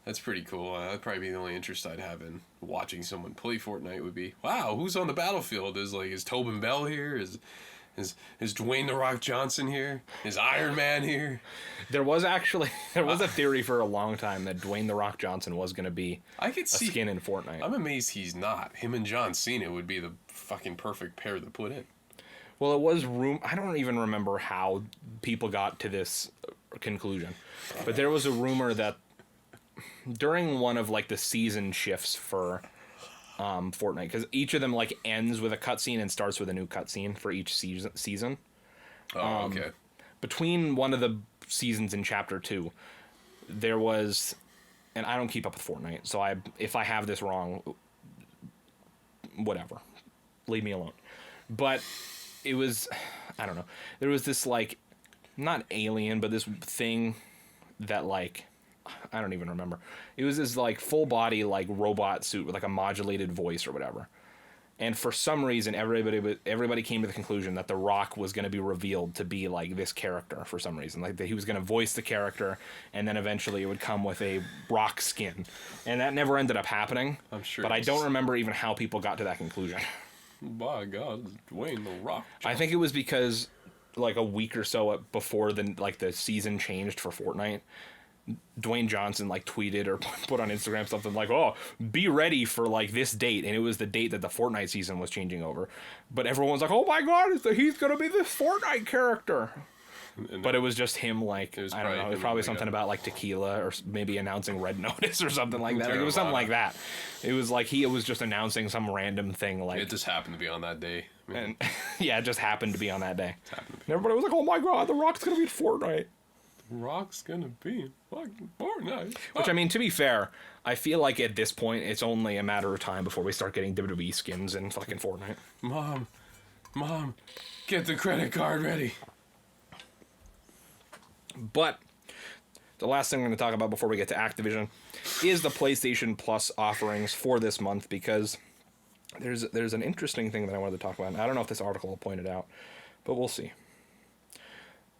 That's pretty cool. That'd probably be the only interest I'd have in watching someone play Fortnite would be, wow, who's on the battlefield? Is Tobin Bell here? Is Dwayne The Rock Johnson here? Is Iron Man here? There was a theory for a long time that Dwayne The Rock Johnson was going to be I could see, a skin in Fortnite. I'm amazed he's not. Him and John Cena would be the fucking perfect pair to put in. Well, it was I don't even remember how people got to this conclusion, but there was a rumor that during one of, like, the season shifts for Fortnite, because each of them, like, ends with a cutscene and starts with a new cutscene for each season. Oh, okay. Between one of the seasons in Chapter 2, there was, and I don't keep up with Fortnite, so if I have this wrong, whatever, leave me alone. But it was, I don't know, there was this, like, not alien, but this thing that, like, I don't even remember. It was this, like, full body, like, robot suit with, like, a modulated voice or whatever. And for some reason, everybody came to the conclusion that The Rock was going to be revealed to be, like, this character for some reason. Like, that he was going to voice the character, and then eventually it would come with a Rock skin. And that never ended up happening. I'm sure. But I don't remember even how people got to that conclusion. By God, Dwayne The Rock Johnson. I think it was because, like, a week or so before the season changed for Fortnite, Dwayne Johnson, like, tweeted or put on Instagram something like, oh, be ready for, like, this date. And it was the date that the Fortnite season was changing over. But everyone was like, oh my God, he's going to be this Fortnite character. But it was just him, like, I don't know, it was probably something about, like, tequila or maybe announcing Red Notice or something like that. Like, it was something like that. It was like he was just announcing some random thing. Like, it just happened to be on that day. And yeah, it just happened to be on that day. And everybody was like, oh my God, The Rock's going to be in Fortnite. The Rock's going to be in fucking Fortnite. Which, I mean, to be fair, I feel like at this point, it's only a matter of time before we start getting WWE skins in fucking Fortnite. Mom, get the credit card ready. But the last thing I'm going to talk about before we get to Activision is the PlayStation Plus offerings for this month, because there's an interesting thing that I wanted to talk about. And I don't know if this article will point it out, but we'll see.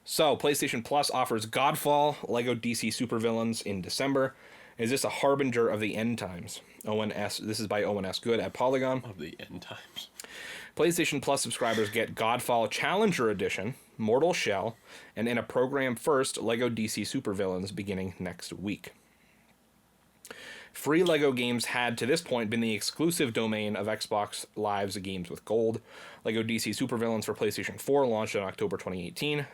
So, PlayStation Plus offers Godfall, Lego DC Supervillains in December. Is this a harbinger of the end times? This is by ONS Good at Polygon. Of the end times. PlayStation Plus subscribers get Godfall Challenger Edition, Mortal Shell, and in a program first, Lego DC Supervillains beginning next week. Free Lego games had, to this point, been the exclusive domain of Xbox Live's Games with Gold. Lego DC Supervillains for PlayStation 4 launched in October 2018,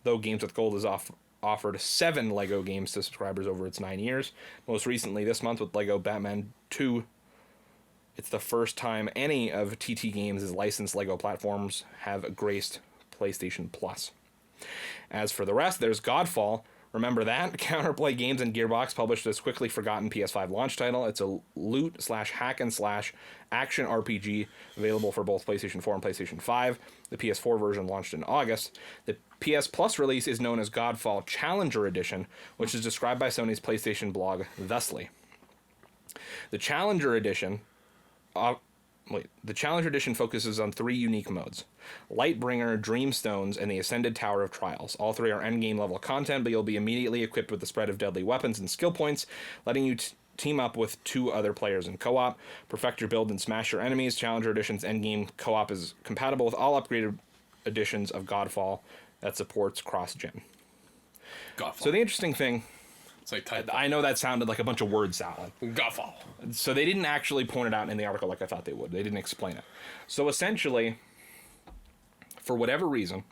though Games with Gold has offered 7 Lego games to subscribers over its 9 years. Most recently this month with Lego Batman 2. It's the first time any of TT Games' licensed Lego platforms have graced PlayStation Plus. As for the rest, there's Godfall. Remember that? Counterplay Games and Gearbox published this quickly forgotten PS5 launch title. It's a loot/hack-and-slash action RPG available for both PlayStation 4 and PlayStation 5. The PS4 version launched in August. The PS Plus release is known as Godfall Challenger Edition, which is described by Sony's PlayStation blog thusly. The Challenger Edition focuses on 3 unique modes: Lightbringer, Dreamstones, and the Ascended Tower of Trials. All 3 are endgame level content, but you'll be immediately equipped with the spread of deadly weapons and skill points, letting you team up with 2 other players in co-op. Perfect your build and smash your enemies. Challenger Edition's endgame co-op is compatible with all upgraded editions of Godfall that supports cross-gen. Godfall. So the interesting thing... It's like Titanfall. I know that sounded like a bunch of word salad. Godfall. So they didn't actually point it out in the article like I thought they would. They didn't explain it. So essentially, for whatever reason,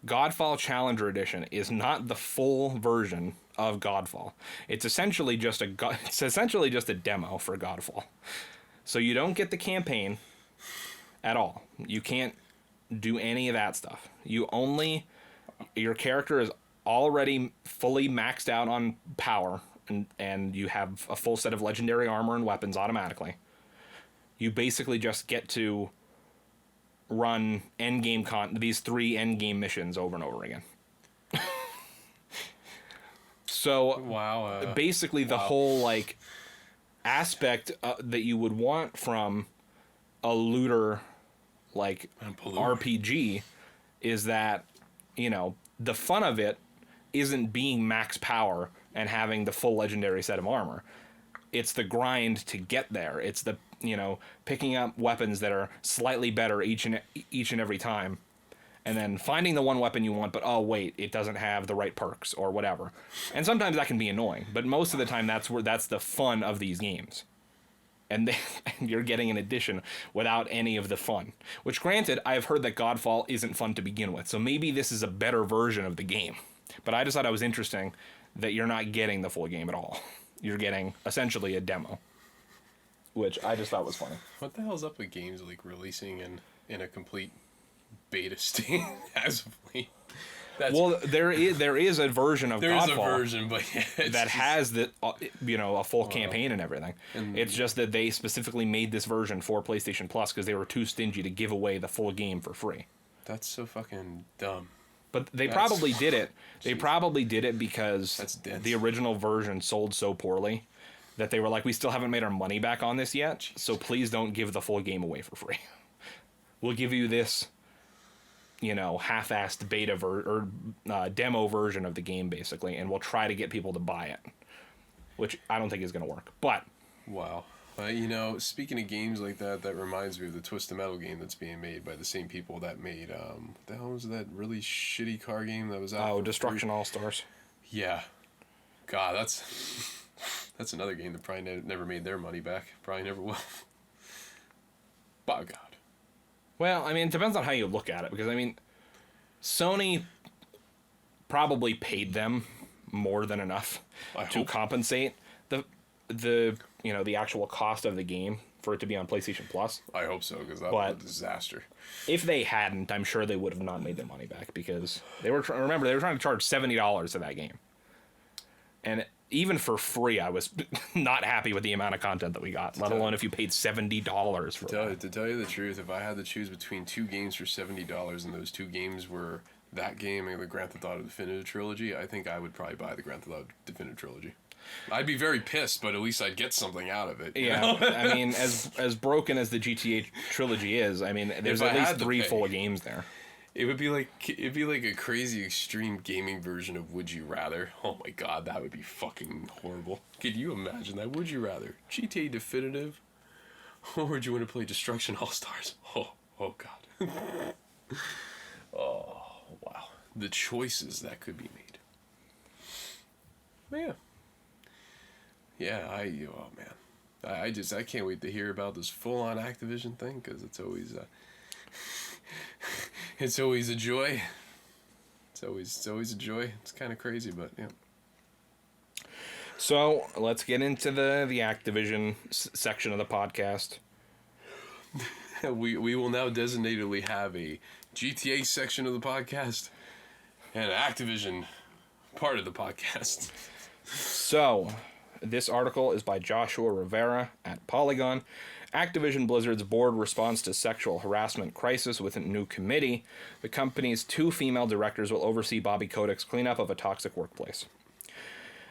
Godfall Challenger Edition is not the full version of Godfall. It's essentially just a demo for Godfall. So you don't get the campaign at all. You can't do any of that stuff. Your character is already fully maxed out on power, and you have a full set of legendary armor and weapons automatically. You basically just get to run these 3 endgame missions over and over again. So wow, basically the whole like aspect that you would want from a looter like RPG is that, you know, the fun of it isn't being max power and having the full legendary set of armor. It's the grind to get there. It's the, you know, picking up weapons that are slightly better each and every time, and then finding the one weapon you want, but oh wait, it doesn't have the right perks or whatever. And sometimes that can be annoying, but most of the time that's the fun of these games. And you're getting an addition without any of the fun. Which, granted, I've heard that Godfall isn't fun to begin with, so maybe this is a better version of the game. But I just thought it was interesting that you're not getting the full game at all. You're getting essentially a demo, which I just thought was funny. What the hell's up with games like releasing in a complete beta state as of late? Well, there is a version of Godfall. There is a version, but yeah, that has the a full campaign and everything. And it's just that they specifically made this version for PlayStation Plus because they were too stingy to give away the full game for free. That's so fucking dumb. But they probably did it. They probably did it because the original version sold so poorly that they were like, we still haven't made our money back on this yet, so please don't give the full game away for free. We'll give you this, you know, half-assed beta demo version of the game, basically, and we'll try to get people to buy it, which I don't think is going to work. But wow. You know, speaking of games like that, that reminds me of the Twisted Metal game that's being made by the same people that made, what the hell was that really shitty car game that was out? Oh, Destruction All-Stars. Yeah. God, that's another game that probably never made their money back. Probably never will. By God. Well, I mean, it depends on how you look at it, because, I mean, Sony probably paid them more than enough to compensate the you know, the actual cost of the game for it to be on PlayStation Plus. I hope so, because that was a disaster. If they hadn't, I'm sure they would have not made their money back, because they were trying to charge $70 for that game. And even for free, I was not happy with the amount of content that we got, let alone if you paid $70 for it. To tell you the truth, if I had to choose between 2 games for $70 and those 2 games were that game and the Grand Theft Auto Definitive Trilogy, I think I would probably buy the Grand Theft Auto Definitive Trilogy. I'd be very pissed, but at least I'd get something out of it. Yeah, I mean, as broken as the GTA trilogy is, I mean, there's at least 3 full games there. It'd be like a crazy extreme gaming version of Would You Rather. Oh my God, that would be fucking horrible. Could you imagine that? Would you rather GTA Definitive, or would you want to play Destruction All Stars? Oh God. Oh wow, the choices that could be made. But yeah. Yeah, oh man, I can't wait to hear about this full-on Activision thing, because it's always it's always a joy. It's always a joy. It's kind of crazy, but yeah. So let's get into the Activision section of the podcast. we will now designatedly have a GTA section of the podcast and an Activision part of the podcast. So, this article is by Joshua Rivera at Polygon. Activision Blizzard's board responds to sexual harassment crisis with a new committee. The company's 2 female directors will oversee Bobby Kotick's cleanup of a toxic workplace.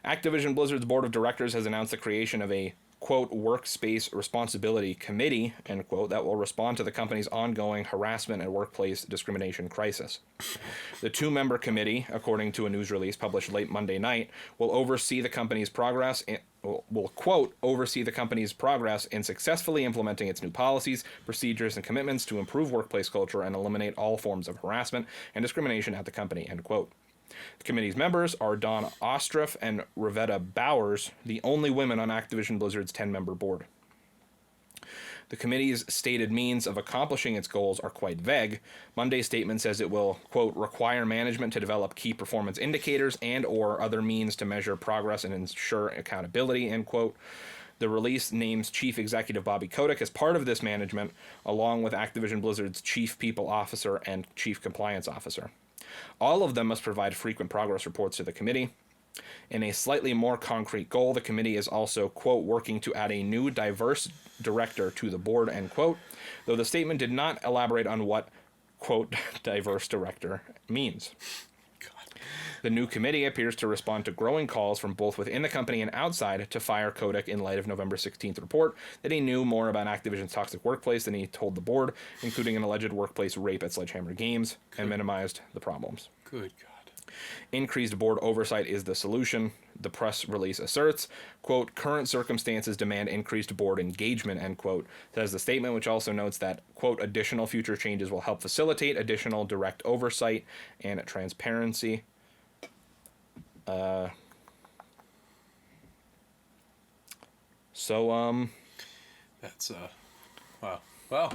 Activision Blizzard's board of directors has announced the creation of a, quote, workspace responsibility committee, end quote, that will respond to the company's ongoing harassment and workplace discrimination crisis. The 2-member committee, according to a news release published late Monday night, will oversee the company's progress in successfully implementing its new policies, procedures, and commitments to improve workplace culture and eliminate all forms of harassment and discrimination at the company, end quote. The committee's members are Dawn Ostroff and Rivetta Bowers, the only women on Activision Blizzard's 10-member board. The committee's stated means of accomplishing its goals are quite vague. Monday's statement says it will, quote, require management to develop key performance indicators and or other means to measure progress and ensure accountability, end quote. The release names Chief Executive Bobby Kotick as part of this management, along with Activision Blizzard's Chief People Officer and Chief Compliance Officer. All of them must provide frequent progress reports to the committee. In a slightly more concrete goal, the committee is also, quote, working to add a new diverse director to the board, end quote, though the statement did not elaborate on what, quote, diverse director means. The new committee appears to respond to growing calls from both within the company and outside to fire Kotick in light of November 16th report that he knew more about Activision's toxic workplace than he told the board, including an alleged workplace rape at Sledgehammer Games, and minimized the problems. Good God. Increased board oversight is the solution, the press release asserts. Quote, current circumstances demand increased board engagement, end quote, says the statement, which also notes that, quote, additional future changes will help facilitate additional direct oversight and transparency. That's wow. Well,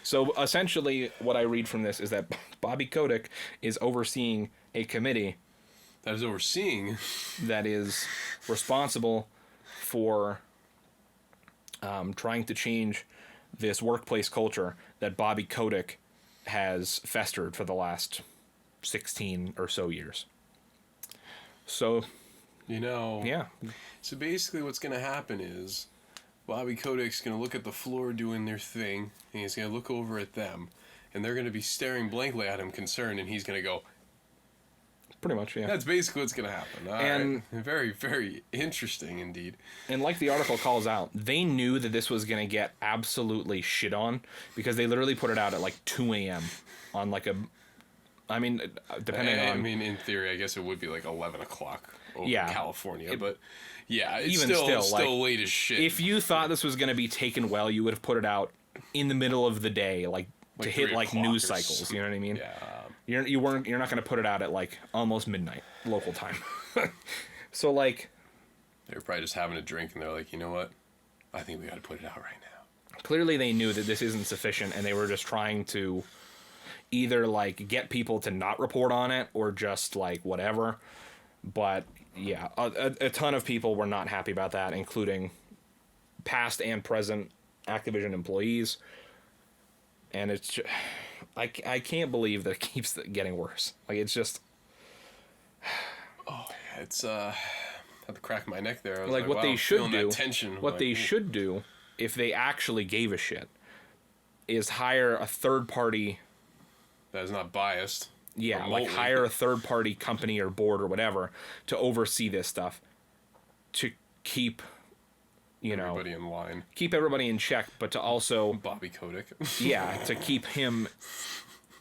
so essentially what I read from this is that Bobby Kotick is overseeing a committee that is responsible for trying to change this workplace culture that Bobby Kotick has festered for the last 16 or so years. So, yeah. So basically what's going to happen is Bobby Kotick's going to look at the floor doing their thing, and he's going to look over at them, and they're going to be staring blankly at him concerned, and he's going to go... Pretty much, yeah. That's basically what's going to happen. All right. Very, very interesting indeed. And like the article calls out, they knew that this was going to get absolutely shit on, because they literally put it out at like 2 a.m. on like a... I mean, depending on... I mean, in theory, I guess it would be like 11 o'clock over California, but yeah, it's even still like, late as shit. If you thought this was going to be taken well, you would have put it out in the middle of the day, like to hit like news cycles, you know what I mean? Yeah. You're not going to put it out at like almost midnight local time. So like... They were probably just having a drink, and they're like, you know what? I think we got to put it out right now. Clearly they knew that this isn't sufficient, and they were just trying to... either like get people to not report on it or just like whatever. But yeah, a ton of people were not happy about that, including past and present Activision employees. And it's just, I can't believe that it keeps getting worse. Like it's just it's I had to crack my neck there. I was like what wow, they should do. They should do if they actually gave a shit is hire a third party that is not biased. Yeah, remotely. like hire a third-party company or board or whatever to oversee this stuff, to keep, everybody in line, keep everybody in check, but to also Bobby Kotick, to keep him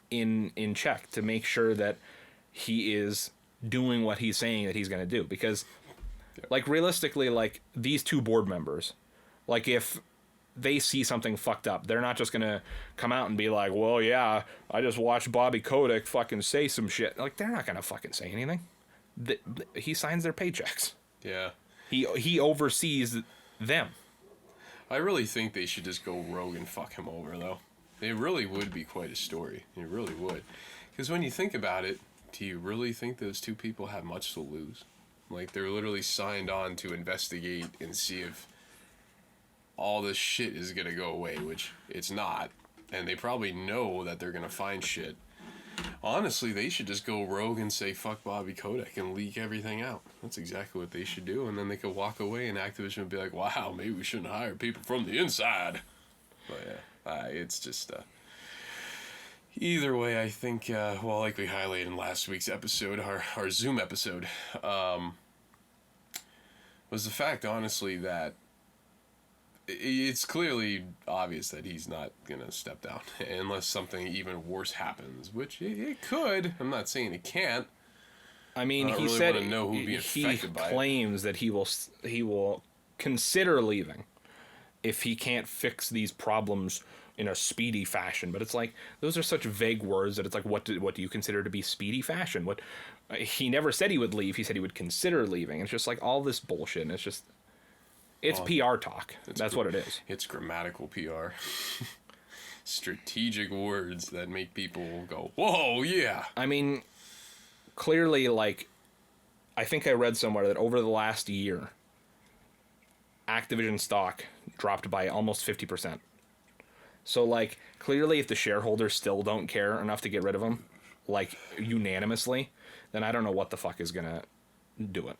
in check, to make sure that he is doing what he's saying that he's going to do. Because, like realistically, like these two board members, like if they see something fucked up, they're not just gonna come out and be like, well, yeah, I just watched Bobby Kotick fucking say some shit. Like, they're not gonna fucking say anything. He signs their paychecks. Yeah. He oversees them. I really think they should just go rogue and fuck him over, though. It really would be quite a story. It really would. Because when you think about it, do you really think those two people have much to lose? Like, they're literally signed on to investigate and see if all this shit is gonna go away, which it's not, and they probably know that they're gonna find shit. Honestly, they should just go rogue and say fuck Bobby Kotick and leak everything out. That's exactly what they should do, and then they could walk away and Activision would be like, wow, maybe we shouldn't hire people from the inside. But yeah, it's just either way, I think like we highlighted in last week's episode, our Zoom episode, was the fact, honestly, that it's clearly obvious that he's not going to step down unless something even worse happens, which it could. I'm not saying it can't. I mean, he said he claims that he will consider leaving if he can't fix these problems in a speedy fashion. But it's like, those are such vague words that it's like, what do you consider to be speedy fashion? What he never said he would leave. He said he would consider leaving. It's just like all this bullshit. And it's just... It's PR talk. That's what it is. It's grammatical PR. Strategic words that make people go, whoa, yeah. I mean, clearly, like, I think I read somewhere that over the last year, Activision stock dropped by almost 50%. So, like, clearly if the shareholders still don't care enough to get rid of them, like, unanimously, then I don't know what the fuck is going to do it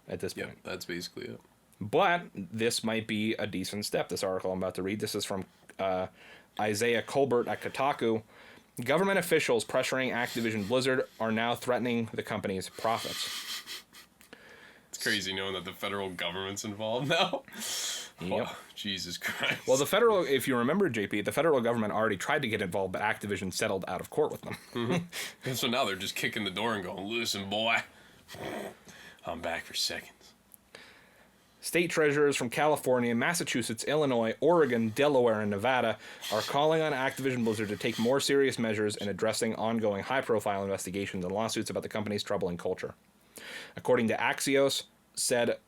at this point. That's basically it. But this might be a decent step, this article I'm about to read. This is from Isaiah Colbert at Kotaku. Government officials pressuring Activision Blizzard are now threatening the company's profits. It's crazy knowing that the federal government's involved now. Yep. Oh, Jesus Christ. Well, if you remember, JP, the federal government already tried to get involved, but Activision settled out of court with them. And so now they're just kicking the door and going, listen, boy, I'm back for seconds. State treasurers from California, Massachusetts, Illinois, Oregon, Delaware, and Nevada are calling on Activision Blizzard to take more serious measures in addressing ongoing high-profile investigations and lawsuits about the company's troubling culture. According to Axios, said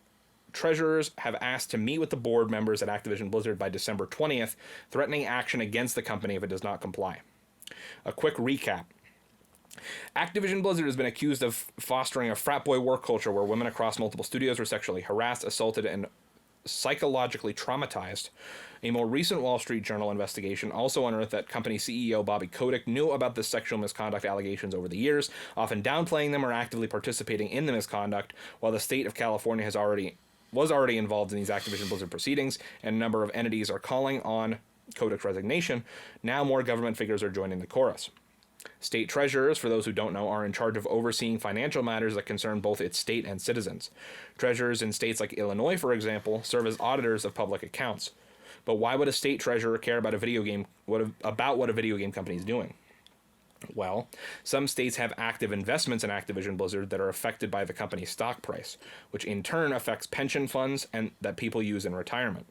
treasurers have asked to meet with the board members at Activision Blizzard by December 20th, threatening action against the company if it does not comply. A quick recap. Activision Blizzard has been accused of fostering a frat boy work culture where women across multiple studios were sexually harassed, assaulted, and psychologically traumatized. A more recent Wall Street Journal investigation also unearthed that company CEO Bobby Kotick knew about the sexual misconduct allegations over the years, often downplaying them or actively participating in the misconduct, while the state of California was already involved in these Activision Blizzard proceedings, and a number of entities are calling on Kotick's resignation. Now more government figures are joining the chorus. State treasurers, for those who don't know, are in charge of overseeing financial matters that concern both its state and citizens. Treasurers in states like Illinois, for example, serve as auditors of public accounts. But why would a state treasurer care about what a video game company is doing? Well, some states have active investments in Activision Blizzard that are affected by the company's stock price, which in turn affects pension funds and that people use in retirement.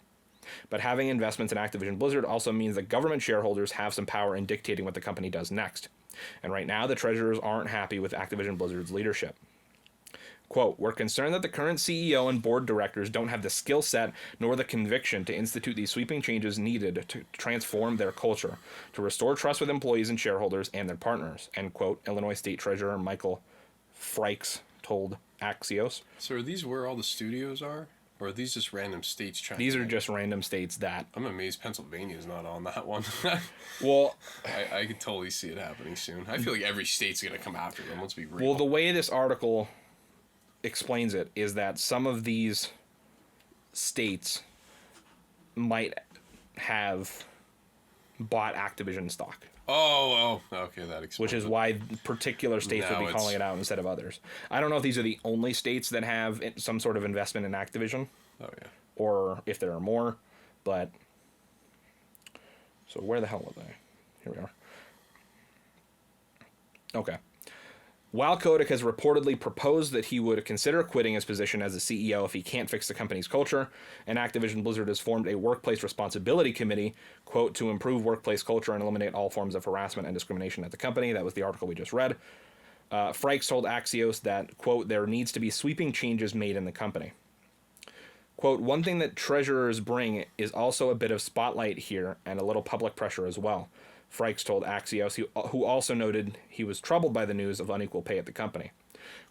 But having investments in Activision Blizzard also means that government shareholders have some power in dictating what the company does next. And right now, the treasurers aren't happy with Activision Blizzard's leadership. Quote, we're concerned that the current CEO and board directors don't have the skill set nor the conviction to institute these sweeping changes needed to transform their culture, to restore trust with employees and shareholders and their partners, end quote, Illinois State Treasurer Michael Freiks told Axios. So are these where all the studios are? Or are these just random states trying These are just random states that... I'm amazed Pennsylvania's not on that one. Well... I could totally see it happening soon. I feel like every state's going to come after them, let's be real. Well, the way this article explains it is that some of these states might have bought Activision stock. Oh, okay, that explains Which is why particular states would be calling it out instead of others. I don't know if these are the only states that have some sort of investment in Activision. Oh, yeah. Or if there are more, but... So where the hell are they? Here we are. Okay. While Kotick has reportedly proposed that he would consider quitting his position as the CEO if he can't fix the company's culture, and Activision Blizzard has formed a workplace responsibility committee, quote, to improve workplace culture and eliminate all forms of harassment and discrimination at the company. That was the article we just read. Freiks told Axios that, quote, there needs to be sweeping changes made in the company. Quote, one thing that treasurers bring is also a bit of spotlight here and a little public pressure as well. Freiks told Axios, who also noted he was troubled by the news of unequal pay at the company.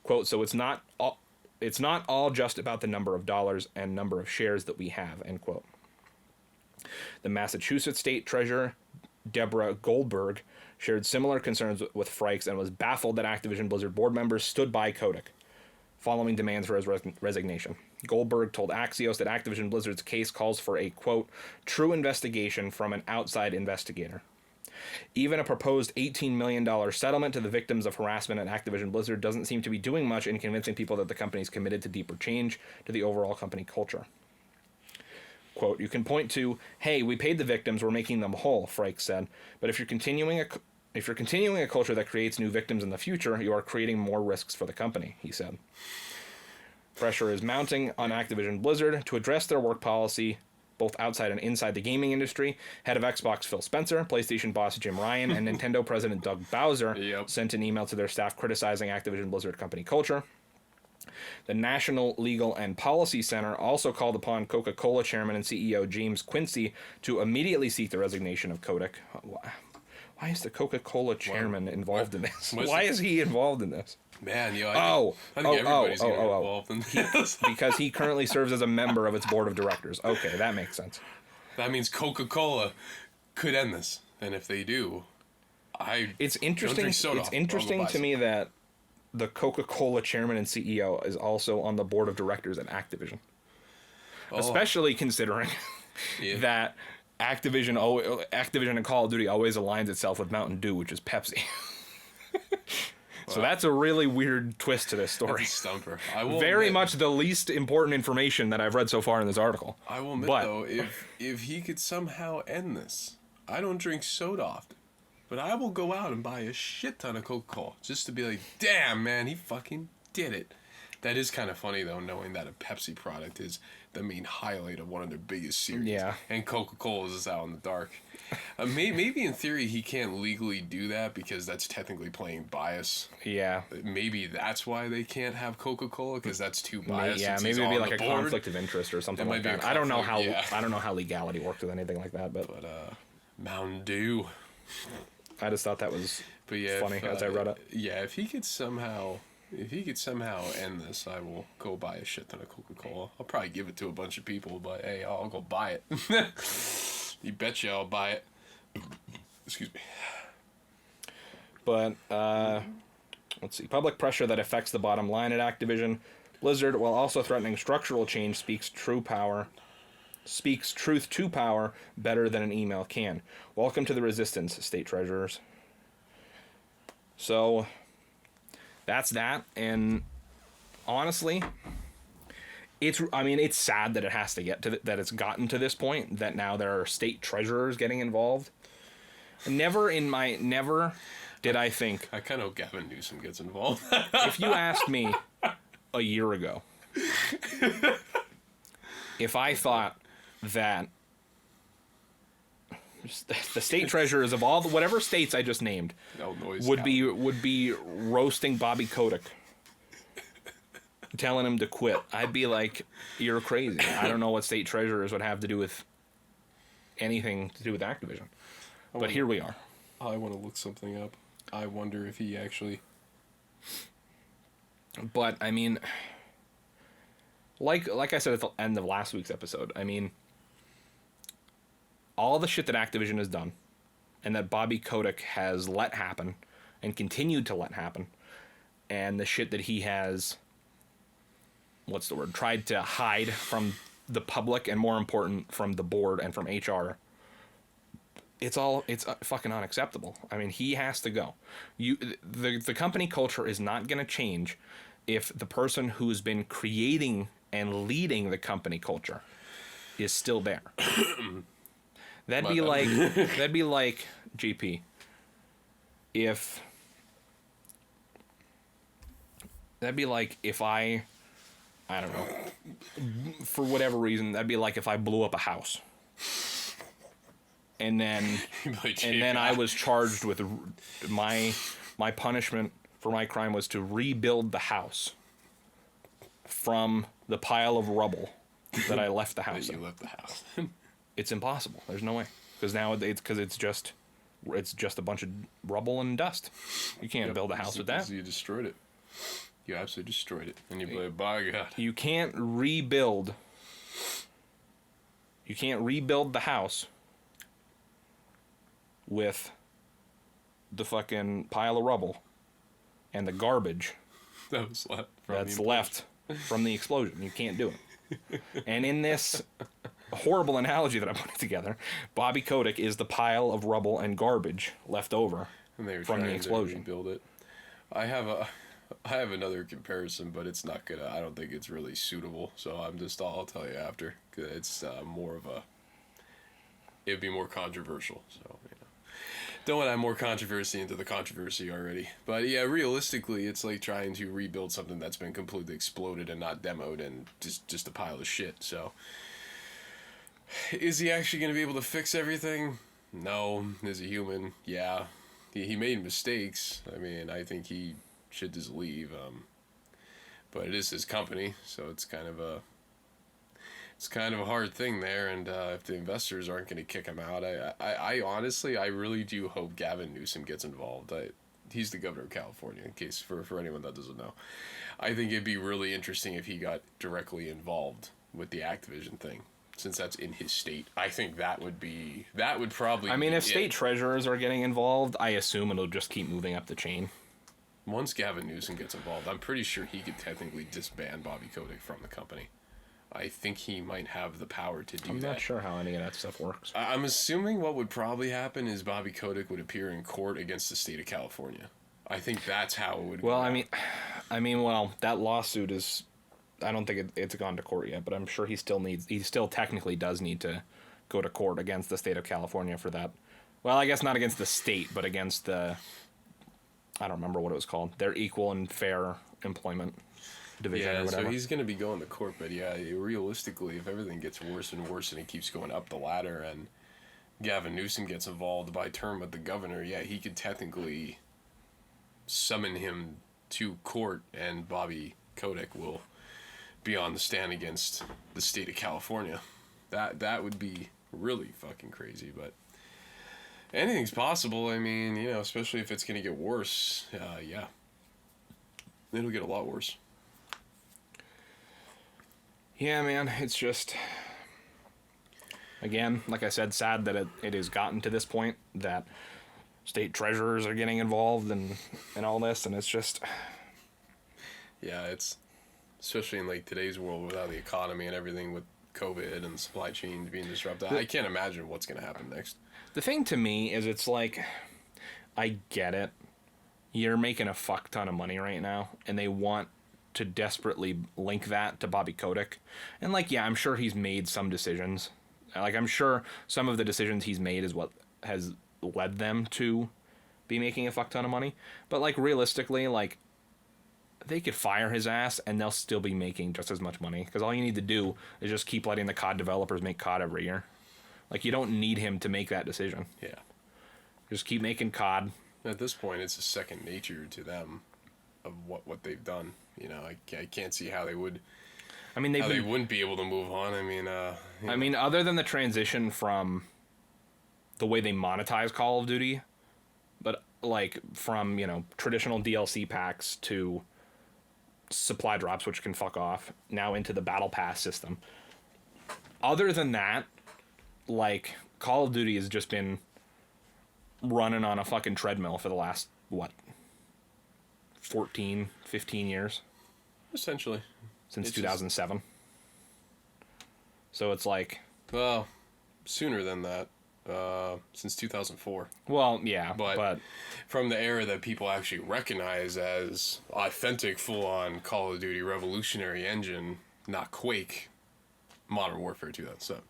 Quote, so it's not all just about the number of dollars and number of shares that we have, end quote. The Massachusetts State Treasurer, Deborah Goldberg, shared similar concerns with Freiks and was baffled that Activision Blizzard board members stood by Kotick following demands for his resignation. Goldberg told Axios that Activision Blizzard's case calls for a, quote, true investigation from an outside investigator. Even a proposed $18 million settlement to the victims of harassment at Activision Blizzard doesn't seem to be doing much in convincing people that the company is committed to deeper change to the overall company culture. Quote, you can point to, hey, we paid the victims, we're making them whole, Freiks said, but if you're continuing a culture that creates new victims in the future, you are creating more risks for the company, he said. Pressure is mounting on Activision Blizzard to address their work policy both outside and inside the gaming industry. Head of Xbox Phil Spencer, PlayStation boss Jim Ryan, and Nintendo president Doug Bowser sent an email to their staff criticizing Activision Blizzard company culture. The National Legal and Policy Center also called upon Coca-Cola chairman and CEO James Quincy to immediately seek the resignation of Kotick. Why is the Coca-Cola chairman involved in this? Why is he involved in this? Man, I think oh, everybody's oh, getting oh, oh. involved in this. Because he currently serves as a member of its board of directors. Okay, that makes sense. That means Coca-Cola could end this, and if they do, It's interesting. Don't drink soda. It's interesting to me that the Coca-Cola chairman and CEO is also on the board of directors at Activision. Oh. Especially considering that Activision and Call of Duty always aligns itself with Mountain Dew, which is Pepsi. So that's a really weird twist to this story. That's a stumper. I will Very admit, much the least important information that I've read so far in this article. I will admit, though, if he could somehow end this, I don't drink soda often, but I will go out and buy a shit ton of Coca-Cola just to be like, damn, man, he fucking did it. That is kind of funny, though, knowing that a Pepsi product is the main highlight of one of their biggest series. Yeah. And Coca-Cola is out in the dark. Maybe in theory he can't legally do that because that's technically playing bias. Yeah. Maybe that's why they can't have Coca-Cola, because that's too biased. Yeah, maybe it'd be like a conflict of interest or something like that. I don't know how legality works with anything like that, but Mountain Dew. I just thought that was funny as I read it. Yeah, if he could somehow end this, I will go buy a shit ton of Coca-Cola. I'll probably give it to a bunch of people, but hey, I'll go buy it. You betcha I'll buy it. Excuse me. But, let's see. Public pressure that affects the bottom line at Activision. Blizzard, while also threatening structural change, speaks truth to power better than an email can. Welcome to the resistance, state treasurers. So that's that, and honestly, it's sad that it has to get to that it's gotten to this point, that now there are state treasurers getting involved. Never did I think. I kind of hope Gavin Newsom gets involved. If you asked me a year ago if I thought that the state treasurers of all whatever states I just named would be roasting Bobby Kotick, telling him to quit, I'd be like, you're crazy. I don't know what state treasurers would have to do with anything to do with Activision. But here we are. I want to look something up. I wonder if he actually... But, I mean, like I said at the end of last week's episode, I mean, all the shit that Activision has done and that Bobby Kotick has let happen and continued to let happen, and the shit that he has, tried to hide from the public, and more important, from the board and from HR, it's fucking unacceptable. I mean, he has to go. The company culture is not going to change if the person who's been creating and leading the company culture is still there. That'd be like GP. If I don't know, for whatever reason, that'd be like if I blew up a house. And then I was charged with my punishment for my crime was to rebuild the house from the pile of rubble that I left the house. You left the house. It's impossible. There's no way, because nowadays, it's just a bunch of rubble and dust. You can't build a house with that. You destroyed it. You absolutely destroyed it, and you play, by God. You can't rebuild. You can't rebuild the house with the fucking pile of rubble and the garbage that's left from the explosion. You can't do it. And in this horrible analogy that I'm putting together, Bobby Kotick is the pile of rubble and garbage left over from the explosion. Rebuild it. I have another comparison, but it's not gonna. I don't think it's really suitable. So I'll tell you after. 'Cause it's more of a. It'd be more controversial. So don't want to add more controversy into the controversy already. But yeah, realistically, it's like trying to rebuild something that's been completely exploded and not demoed and just a pile of shit. So is he actually going to be able to fix everything? No. Is he human? Yeah. He made mistakes. I mean, I think he should just leave. But it is his company, so it's kind of a hard thing there. And if the investors aren't going to kick him out, I honestly, I really do hope Gavin Newsom gets involved. he's the governor of California, in case for anyone that doesn't know. I think it'd be really interesting if he got directly involved with the Activision thing, since that's in his state. I think that would probably. I mean, if state treasurers are getting involved, I assume it'll just keep moving up the chain. Once Gavin Newsom gets involved, I'm pretty sure he could technically disband Bobby Kotick from the company. I think he might have the power to do that. I'm not sure how any of that stuff works. I'm assuming what would probably happen is Bobby Kotick would appear in court against the state of California. I think that's how it would go. Well, I mean, that lawsuit is... I don't think it's gone to court yet, but I'm sure he still technically does need to go to court against the state of California for that. Well, I guess not against the state, but against the... I don't remember what it was called. Their Equal and Fair Employment Division or whatever. So he's going to be going to court, but yeah, realistically, if everything gets worse and worse and it keeps going up the ladder and Gavin Newsom gets involved by term with the governor, yeah, he could technically summon him to court and Bobby Kotick will be on the stand against the state of California. That would be really fucking crazy, but anything's possible. I mean, especially if it's going to get worse. Yeah. It'll get a lot worse. Yeah, man, it's just... Again, like I said, sad that it has gotten to this point, that state treasurers are getting involved and all this, and it's just... Yeah, it's... Especially in, today's world without the economy and everything with COVID and the supply chain being disrupted. I can't imagine what's going to happen next. The thing to me is it's I get it. You're making a fuck ton of money right now, and they want to desperately link that to Bobby Kotick. And, yeah, I'm sure he's made some decisions. I'm sure some of the decisions he's made is what has led them to be making a fuck ton of money. But, realistically, they could fire his ass, and they'll still be making just as much money. Because all you need to do is just keep letting the COD developers make COD every year. You don't need him to make that decision. Yeah. Just keep making COD. At this point, it's a second nature to them of what they've done. I can't see how they would... I mean, they wouldn't be able to move on. I mean, other than the transition from the way they monetize Call of Duty, but, from, traditional DLC packs to supply drops, which can fuck off, now into the Battle Pass system. Other than that, Call of Duty has just been running on a fucking treadmill for the last, 14, 15 years? Essentially. Since 2007. So it's well, sooner than that. Since 2004. Well, yeah, but from the era that people actually recognize as authentic, full-on Call of Duty revolutionary engine, not Quake, Modern Warfare 2007.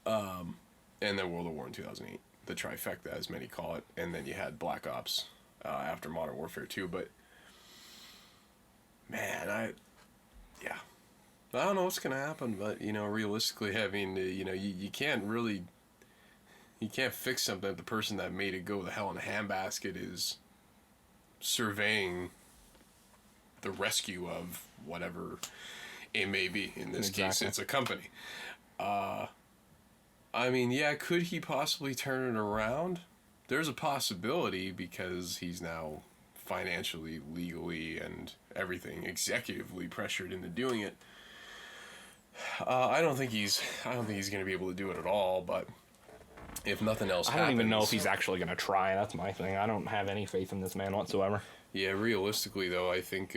And then World at War in 2008. The trifecta, as many call it. And then you had Black Ops after Modern Warfare 2. But, man, I don't know what's going to happen. But, realistically, I mean, you can't really... You can't fix something if the person that made it go the hell in a handbasket is surveying the rescue of whatever it may be. In this case, it's a company. I mean, yeah, could he possibly turn it around? There's a possibility because he's now financially, legally, and everything executively pressured into doing it. I don't think he's going to be able to do it at all, but if nothing else happens... I don't even know if he's actually going to try. That's my thing. I don't have any faith in this man whatsoever. Yeah, realistically, though, I think...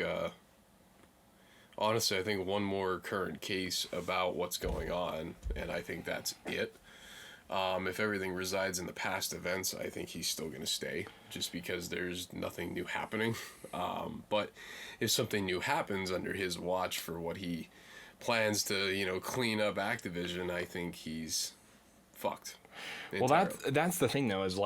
honestly, I think one more current case about what's going on, and I think that's it. If everything resides in the past events, I think he's still going to stay, just because there's nothing new happening. But if something new happens under his watch for what he plans to, clean up Activision, I think he's fucked. Well, that's the thing, though, is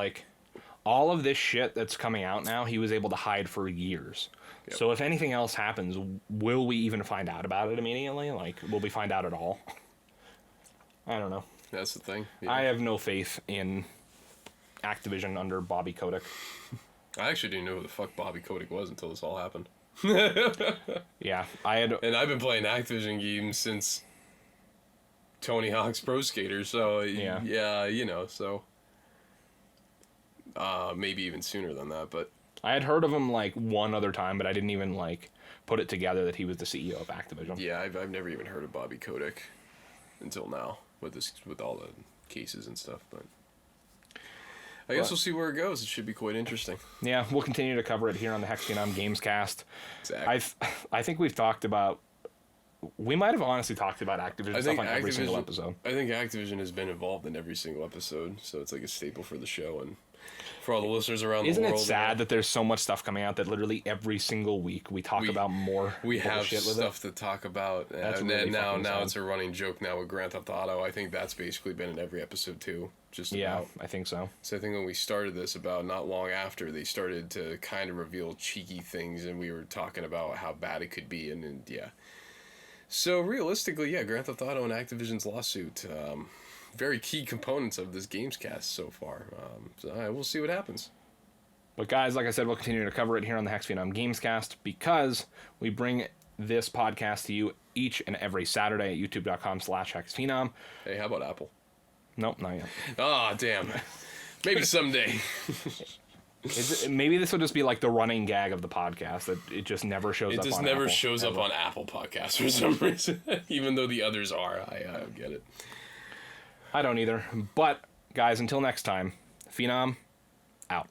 all of this shit that's coming out now, he was able to hide for years. Yep. So if anything else happens, will we even find out about it immediately? Will we find out at all? I don't know. That's the thing. Yeah. I have no faith in Activision under Bobby Kotick. I actually didn't know who the fuck Bobby Kotick was until this all happened. Yeah, and I've been playing Activision games since Tony Hawk's Pro Skater, so yeah, so maybe even sooner than that, but I had heard of him like one other time, but I didn't even like put it together that he was the CEO of Activision. Yeah, I've never even heard of Bobby Kotick until now with all the cases and stuff. But I guess we'll see where it goes. It should be quite interesting. Yeah, we'll continue to cover it here on the HexxedPhenom Gamescast. Exactly. I think we've talked about. We might have honestly talked about Activision stuff on every single episode. I think Activision has been involved in every single episode, so it's like a staple for the show and for all the listeners around the world. Isn't it sad that there's so much stuff coming out that literally every single week we talk about more? We have shit with stuff to talk about, and really now sad. it's a running joke now with Grand Theft Auto. I think that's basically been in every episode too. Yeah, I think so. So I think when we started this, about not long after, they started to kind of reveal cheeky things, and we were talking about how bad it could be, and yeah. So realistically, yeah, Grand Theft Auto and Activision's lawsuit, very key components of this Gamescast so far. So we'll see what happens. But guys, like I said, we'll continue to cover it here on the HexxedPhenom Gamescast because we bring this podcast to you each and every Saturday at youtube.com/HexxedPhenom. Hey, how about Apple? Nope, not yet. Ah, damn. Maybe someday. Maybe this will just be like the running gag of the podcast that it just never shows up on Apple. It just never shows up on Apple Podcasts for some reason, even though the others are. I get it. I don't either. But, guys, until next time, Phenom, out.